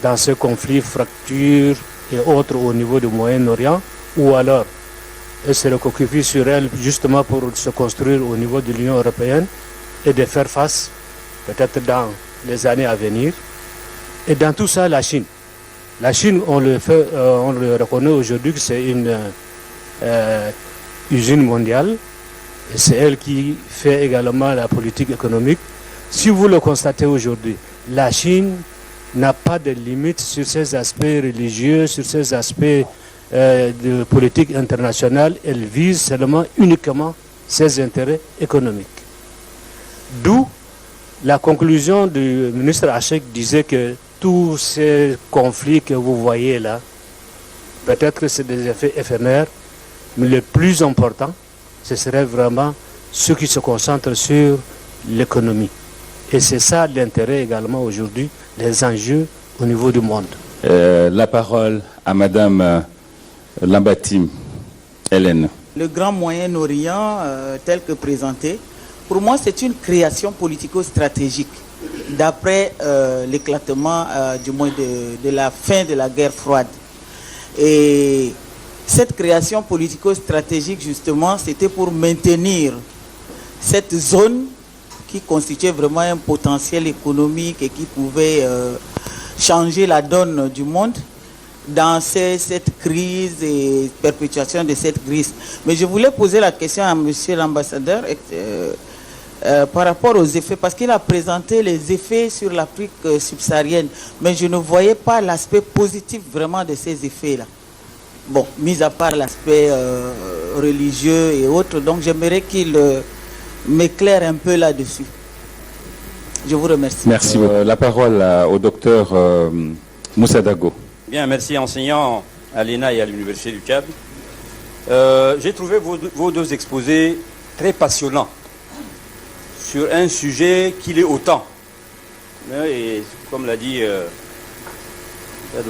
dans ce conflit, fracture et autres au niveau du Moyen-Orient, ou alors elle se recocupie sur elle justement pour se construire au niveau de l'Union européenne et de faire face, peut-être dans les années à venir. Et dans tout ça, la Chine. La Chine, on le reconnaît aujourd'hui que c'est une usine mondiale, et c'est elle qui fait également la politique économique. Si vous le constatez aujourd'hui, la Chine n'a pas de limite sur ses aspects religieux, sur ses aspects de politique internationale. Elle vise seulement, uniquement, ses intérêts économiques. D'où la conclusion du ministre Hachek disait que tous ces conflits que vous voyez là, peut-être que c'est des effets éphémères, mais le plus important, ce serait vraiment ceux qui se concentrent sur l'économie. Et c'est ça l'intérêt également aujourd'hui, les enjeux au niveau du monde. La parole à Madame Lambatim Hélène. Le Grand Moyen-Orient, tel que présenté, pour moi, c'est une création politico-stratégique. D'après l'éclatement du moins de la fin de la guerre froide. Et cette création politico-stratégique, justement, c'était pour maintenir cette zone qui constituait vraiment un potentiel économique et qui pouvait changer la donne du monde dans cette crise et perpétuation de cette crise. Mais je voulais poser la question à monsieur l'ambassadeur par rapport aux effets, parce qu'il a présenté les effets sur l'Afrique subsaharienne, mais je ne voyais pas l'aspect positif vraiment de ces effets-là. Bon, mis à part l'aspect religieux et autres, donc j'aimerais qu'il m'éclaire un peu là-dessus. Je vous remercie. Merci. La parole au docteur Moussa Dago. Bien, merci enseignant à l'ENA et à l'Université du Tchad. J'ai trouvé vos deux exposés très passionnants sur un sujet qui l'est autant. Et comme l'a dit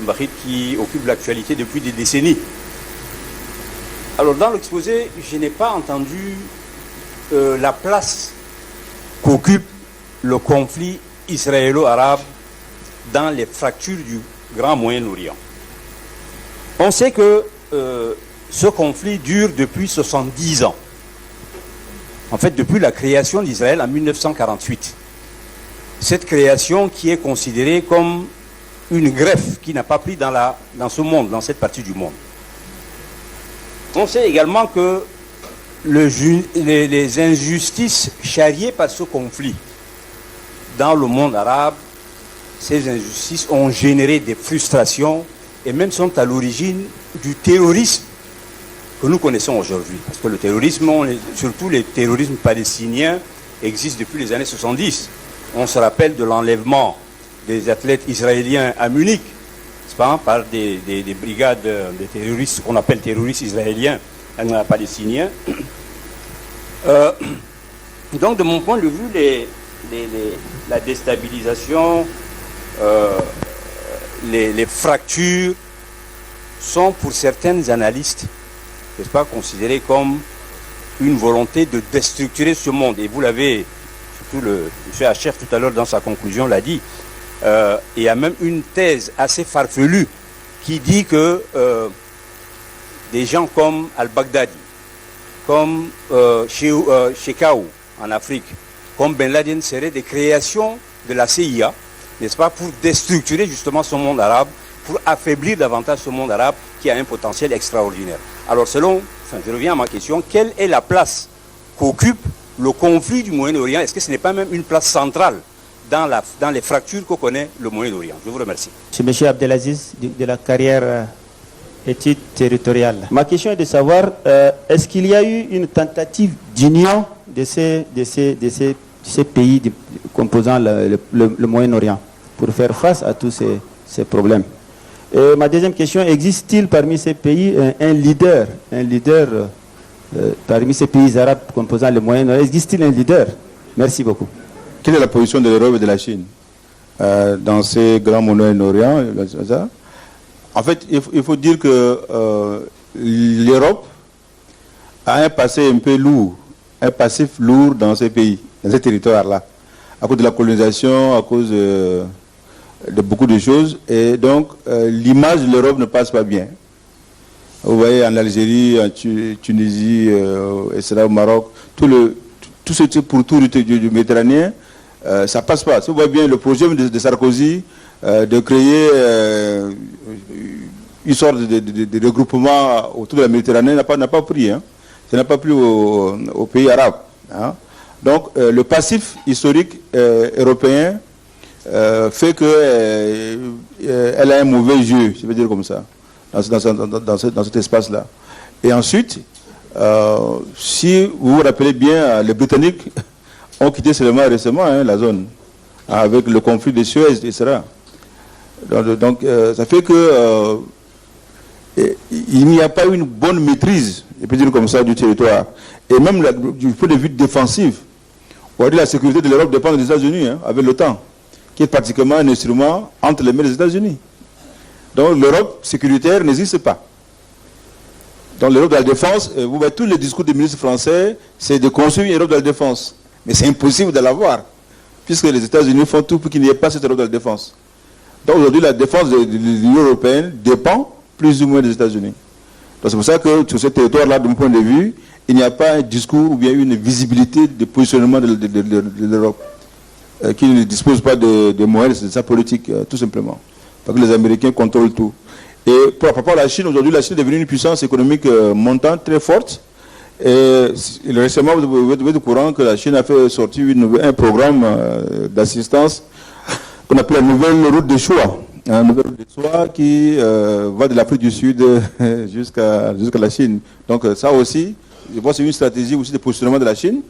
Mbahit, qui occupe l'actualité depuis des décennies. Alors dans l'exposé, je n'ai pas entendu la place qu'occupe le conflit israélo-arabe dans les fractures du Grand Moyen-Orient. On sait que ce conflit dure depuis 70 ans. En fait, depuis la création d'Israël en 1948. Cette création qui est considérée comme une greffe qui n'a pas pris dans ce monde, dans cette partie du monde. On sait également que les injustices charriées par ce conflit dans le monde arabe, ces injustices ont généré des frustrations et même sont à l'origine du terrorisme que nous connaissons aujourd'hui. Parce que le terrorisme, surtout le terrorisme palestinien, existe depuis les années 70. On se rappelle de l'enlèvement des athlètes israéliens à Munich, n'est-ce pas, par des brigades de terroristes qu'on appelle terroristes israéliens palestiniens. Donc de mon point de vue, la déstabilisation, les fractures sont pour certaines analystes, n'est-ce pas, considérées comme une volonté de déstructurer ce monde. Et vous l'avez, surtout M. Hachef tout à l'heure dans sa conclusion l'a dit, il y a même une thèse assez farfelue qui dit que des gens comme al-Baghdadi, comme Shekau en Afrique, comme Ben Laden seraient des créations de la CIA, n'est-ce pas, pour déstructurer justement ce monde arabe, pour affaiblir davantage ce monde arabe qui a un potentiel extraordinaire. Alors je reviens à ma question, quelle est la place qu'occupe le conflit du Moyen-Orient? Est-ce que ce n'est pas même une place centrale dans les fractures que connaît le Moyen-Orient? Je vous remercie. C'est M. Abdelaziz de la carrière études territoriales. Ma question est de savoir, est-ce qu'il y a eu une tentative d'union de ces pays composant le Moyen-Orient pour faire face à tous ces problèmes? Et ma deuxième question, existe-t-il parmi ces pays un leader parmi ces pays arabes composant le Moyen-Orient? Existe-t-il un leader? Merci beaucoup. Quelle est la position de l'Europe et de la Chine dans ces grands Moyen-Orient? En fait, il faut dire que l'Europe a un passé un peu lourd, un passif lourd dans ces pays, dans ces territoires-là, à cause de la colonisation, à cause de beaucoup de choses. Et donc, l'image de l'Europe ne passe pas bien. Vous voyez, en Algérie, en Tunisie, etc., au Maroc, tout ce pourtour du Méditerranéen, ça ne passe pas. Si vous voyez bien le projet de Sarkozy de créer une sorte de regroupement autour de la Méditerranée n'a pas pris. Hein. Ce n'est pas plus aux pays arabes. Hein. Donc, le passif historique européen fait qu'elle a un mauvais jeu, je veux dire comme ça, dans cet espace-là. Et ensuite, si vous vous rappelez bien, les Britanniques ont quitté seulement récemment la zone, avec le conflit de Suez, etc. Donc, ça fait que il n'y a pas une bonne maîtrise, je peux dire comme ça, du territoire. Et même du point de vue défensif, on va dire la sécurité de l'Europe dépend des États-Unis, avec l'OTAN, qui est pratiquement un instrument entre les mains des États-Unis. Donc l'Europe sécuritaire n'existe pas. Donc l'Europe de la défense, vous voyez tous les discours des ministres français, c'est de construire une Europe de la défense. Mais c'est impossible de l'avoir, puisque les États-Unis font tout pour qu'il n'y ait pas cette Europe de la défense. Donc aujourd'hui, la défense de l'Union européenne dépend plus ou moins des États-Unis. Donc c'est pour ça que sur ce territoire-là, de mon point de vue, il n'y a pas un discours ou bien une visibilité de positionnement de l'Europe, qui ne dispose pas de moyens de sa politique, tout simplement. Parce que les Américains contrôlent tout. Et par rapport à la Chine, aujourd'hui, la Chine est devenue une puissance économique montante, très forte. Et récemment, vous êtes au courant que la Chine a fait sortir un programme d'assistance qu'on appelle la nouvelle route de choix. Une nouvelle route de choix qui va de l'Afrique du Sud jusqu'à la Chine. Donc ça aussi, je pense que c'est une stratégie aussi de positionnement de la Chine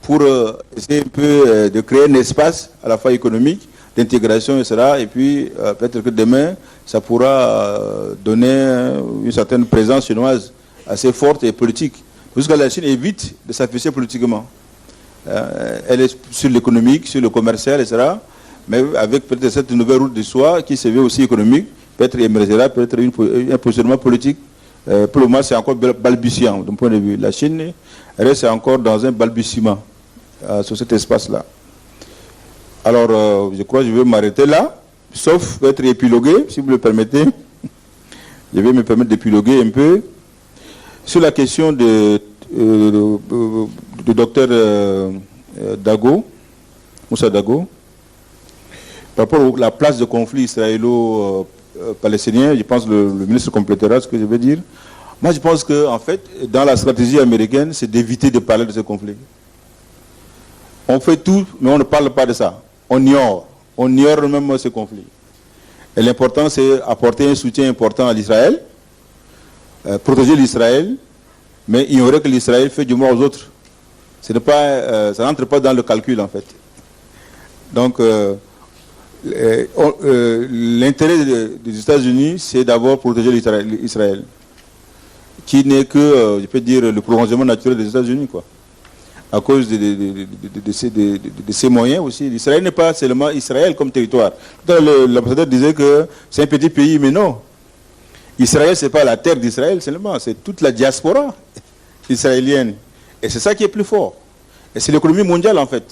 pour essayer un peu de créer un espace à la fois économique, d'intégration, etc. Et puis peut-être que demain, ça pourra donner une certaine présence chinoise assez forte et politique. Jusqu'à la Chine évite de s'afficher politiquement. Elle est sur l'économique, sur le commercial, etc. Mais avec peut-être cette nouvelle route de soie qui se veut aussi économique, peut-être émergera peut-être un positionnement politique. Pour le moment, c'est encore balbutiant, d'un point de vue. La Chine reste encore dans un balbutiement sur cet espace-là. Alors, je crois que je vais m'arrêter là, sauf peut-être épiloguer, si vous le permettez. Je vais me permettre d'épiloguer un peu sur la question du docteur Dago, Moussa Dago, par rapport à la place de conflit israélo-palestinien. Je pense que le ministre complétera ce que je veux dire. Moi, je pense que, en fait, dans la stratégie américaine, c'est d'éviter de parler de ce conflit. On fait tout, mais on ne parle pas de ça. On ignore même ce conflit. Et l'important, c'est apporter un soutien important à l'Israël, protéger l'Israël, mais ignorer que l'Israël fait du mal aux autres. Ça n'entre pas dans le calcul, en fait. Donc, l'intérêt des États-Unis, c'est d'abord protéger l'Israël, qui n'est que, je peux dire, le prolongement naturel des États-Unis, quoi. À cause de ces moyens aussi. L'Israël n'est pas seulement Israël comme territoire. L'ambassadeur disait que c'est un petit pays, mais non. Israël, ce n'est pas la terre d'Israël seulement, c'est toute la diaspora israélienne. Et c'est ça qui est plus fort. Et c'est l'économie mondiale, en fait.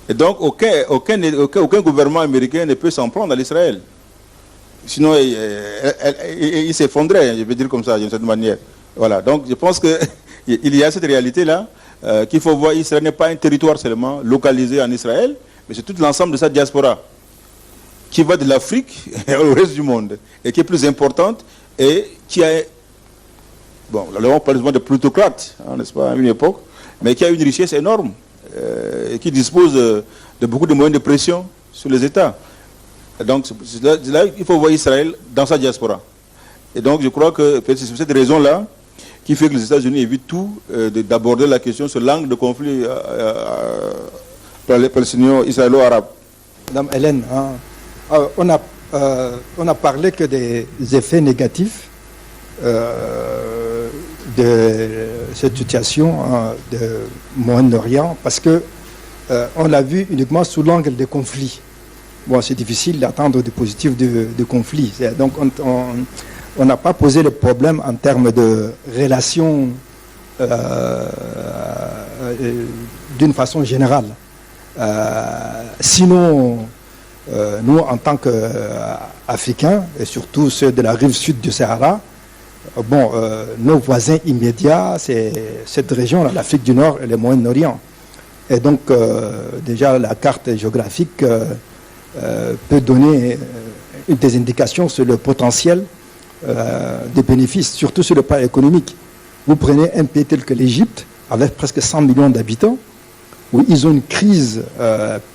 Et donc, aucun gouvernement américain ne peut s'en prendre à l'Israël. Sinon, il s'effondrait, je vais dire comme ça, d'une certaine manière. Voilà. Donc, je pense qu'il y a cette réalité-là, qu'il faut voir. Israël n'est pas un territoire seulement localisé en Israël, mais c'est tout l'ensemble de sa diaspora, qui va de l'Afrique au reste du monde, et qui est plus importante, et qui a... Bon, là, on parle de plutocrate, n'est-ce pas, à une époque, mais qui a une richesse énorme, et qui dispose de beaucoup de moyens de pression sur les États. Et donc, là, il faut voir Israël dans sa diaspora. Et donc, je crois que c'est cette raison-là qui fait que les États-Unis évitent tout d'aborder la question sur l'angle de conflit palestinien israélo-arabe. Madame Hélène, on a parlé que des effets négatifs de cette situation de Moyen-Orient, parce que on l'a vu uniquement sous l'angle des conflits. Bon, c'est difficile d'attendre du positif de conflit. Donc, on n'a pas posé le problème en termes de relations d'une façon générale. Sinon, nous, en tant qu'Africains, et surtout ceux de la rive sud du Sahara, nos voisins immédiats, c'est cette région-là, l'Afrique du Nord et le Moyen-Orient. Et donc, déjà, la carte géographique peut donner des indications sur le potentiel des bénéfices, surtout sur le plan économique. Vous prenez un pays tel que l'Égypte, avec presque 100 millions d'habitants, où ils ont une crise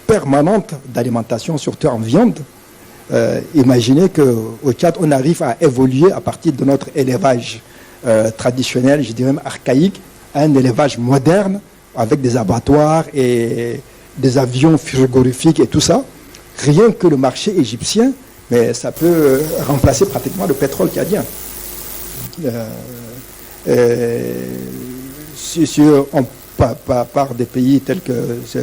permanente d'alimentation, surtout en viande. Imaginez qu'au Tchad, on arrive à évoluer à partir de notre élevage traditionnel, je dirais même archaïque, à un élevage moderne, avec des abattoirs et des avions frigorifiques et tout ça. Rien que le marché égyptien, mais ça peut remplacer pratiquement le pétrole tchadien. Si on part des pays tels que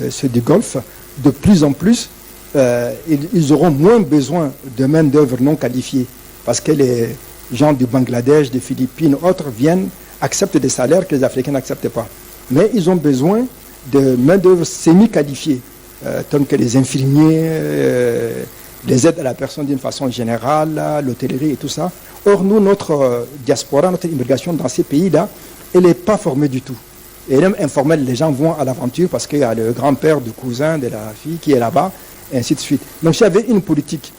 ceux du Golfe, de plus en plus, ils auront moins besoin de main-d'œuvre non qualifiée, parce que les gens du Bangladesh, des Philippines, autres viennent, acceptent des salaires que les Africains n'acceptent pas. Mais ils ont besoin de main-d'œuvre semi-qualifiée, tels que les infirmiers, les aides à la personne d'une façon générale, l'hôtellerie et tout ça. Or, nous, notre diaspora, notre immigration dans ces pays-là, elle n'est pas formée du tout. Et même informelle, les gens vont à l'aventure parce qu'il y a le grand-père du cousin de la fille qui est là-bas, et ainsi de suite. Donc, s'il y avait une politique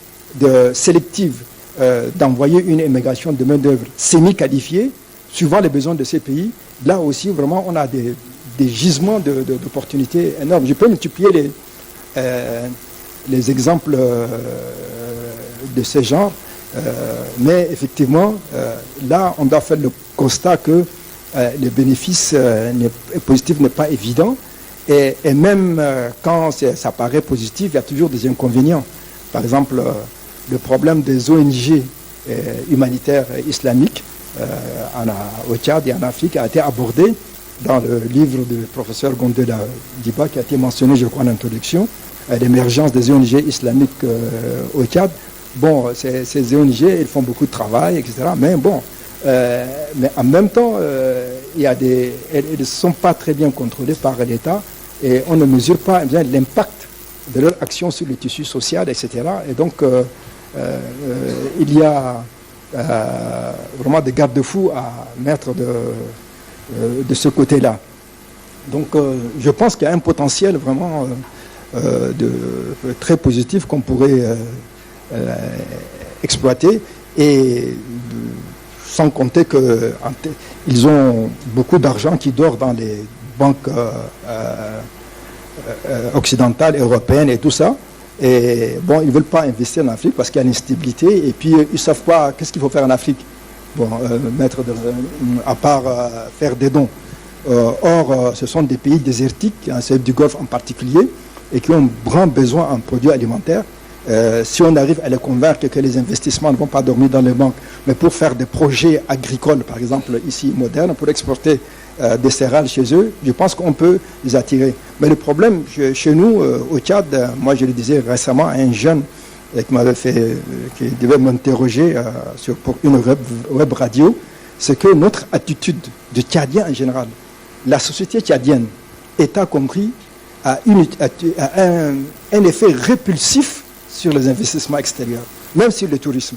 sélective d'envoyer une immigration de main-d'œuvre semi-qualifiée, suivant les besoins de ces pays, là aussi, vraiment, on a des gisements d'opportunités énormes. Je peux multiplier les exemples de ce genre, mais effectivement, là, on doit faire le constat que le bénéfice positif n'est pas évident, et même quand ça paraît positif, il y a toujours des inconvénients. Par exemple, le problème des ONG humanitaires islamiques au Tchad et en Afrique a été abordé dans le livre du professeur Gonde Diba, qui a été mentionné, je crois, en introduction, l'émergence des ONG islamiques au Tchad. Bon, ces ONG, ils font beaucoup de travail, etc. Mais bon, mais en même temps, elles ne sont pas très bien contrôlées par l'État et on ne mesure pas l'impact de leur action sur le tissu social, etc. Et donc, il y a vraiment des garde-fous à mettre de ce côté-là. Donc, je pense qu'il y a un potentiel vraiment très positif qu'on pourrait exploiter, et sans compter qu'ils ont beaucoup d'argent qui dort dans les banques occidentales, européennes et tout ça. Et bon, ils ne veulent pas investir en Afrique parce qu'il y a une instabilité, et puis ils ne savent pas qu'est-ce qu'il faut faire en Afrique. Bon, à part faire des dons. Or, ce sont des pays désertiques, ceux du Golfe en particulier, et qui ont grand besoin en produits alimentaires. Si on arrive à les convaincre que les investissements ne vont pas dormir dans les banques, mais pour faire des projets agricoles, par exemple ici modernes, pour exporter des céréales chez eux, je pense qu'on peut les attirer. Mais le problème chez nous, au Tchad, moi je le disais récemment à un jeune qui devait m'interroger pour une web radio, c'est que notre attitude de Tchadien en général, la société tchadienne, État compris, a un effet répulsif sur les investissements extérieurs, même sur le tourisme.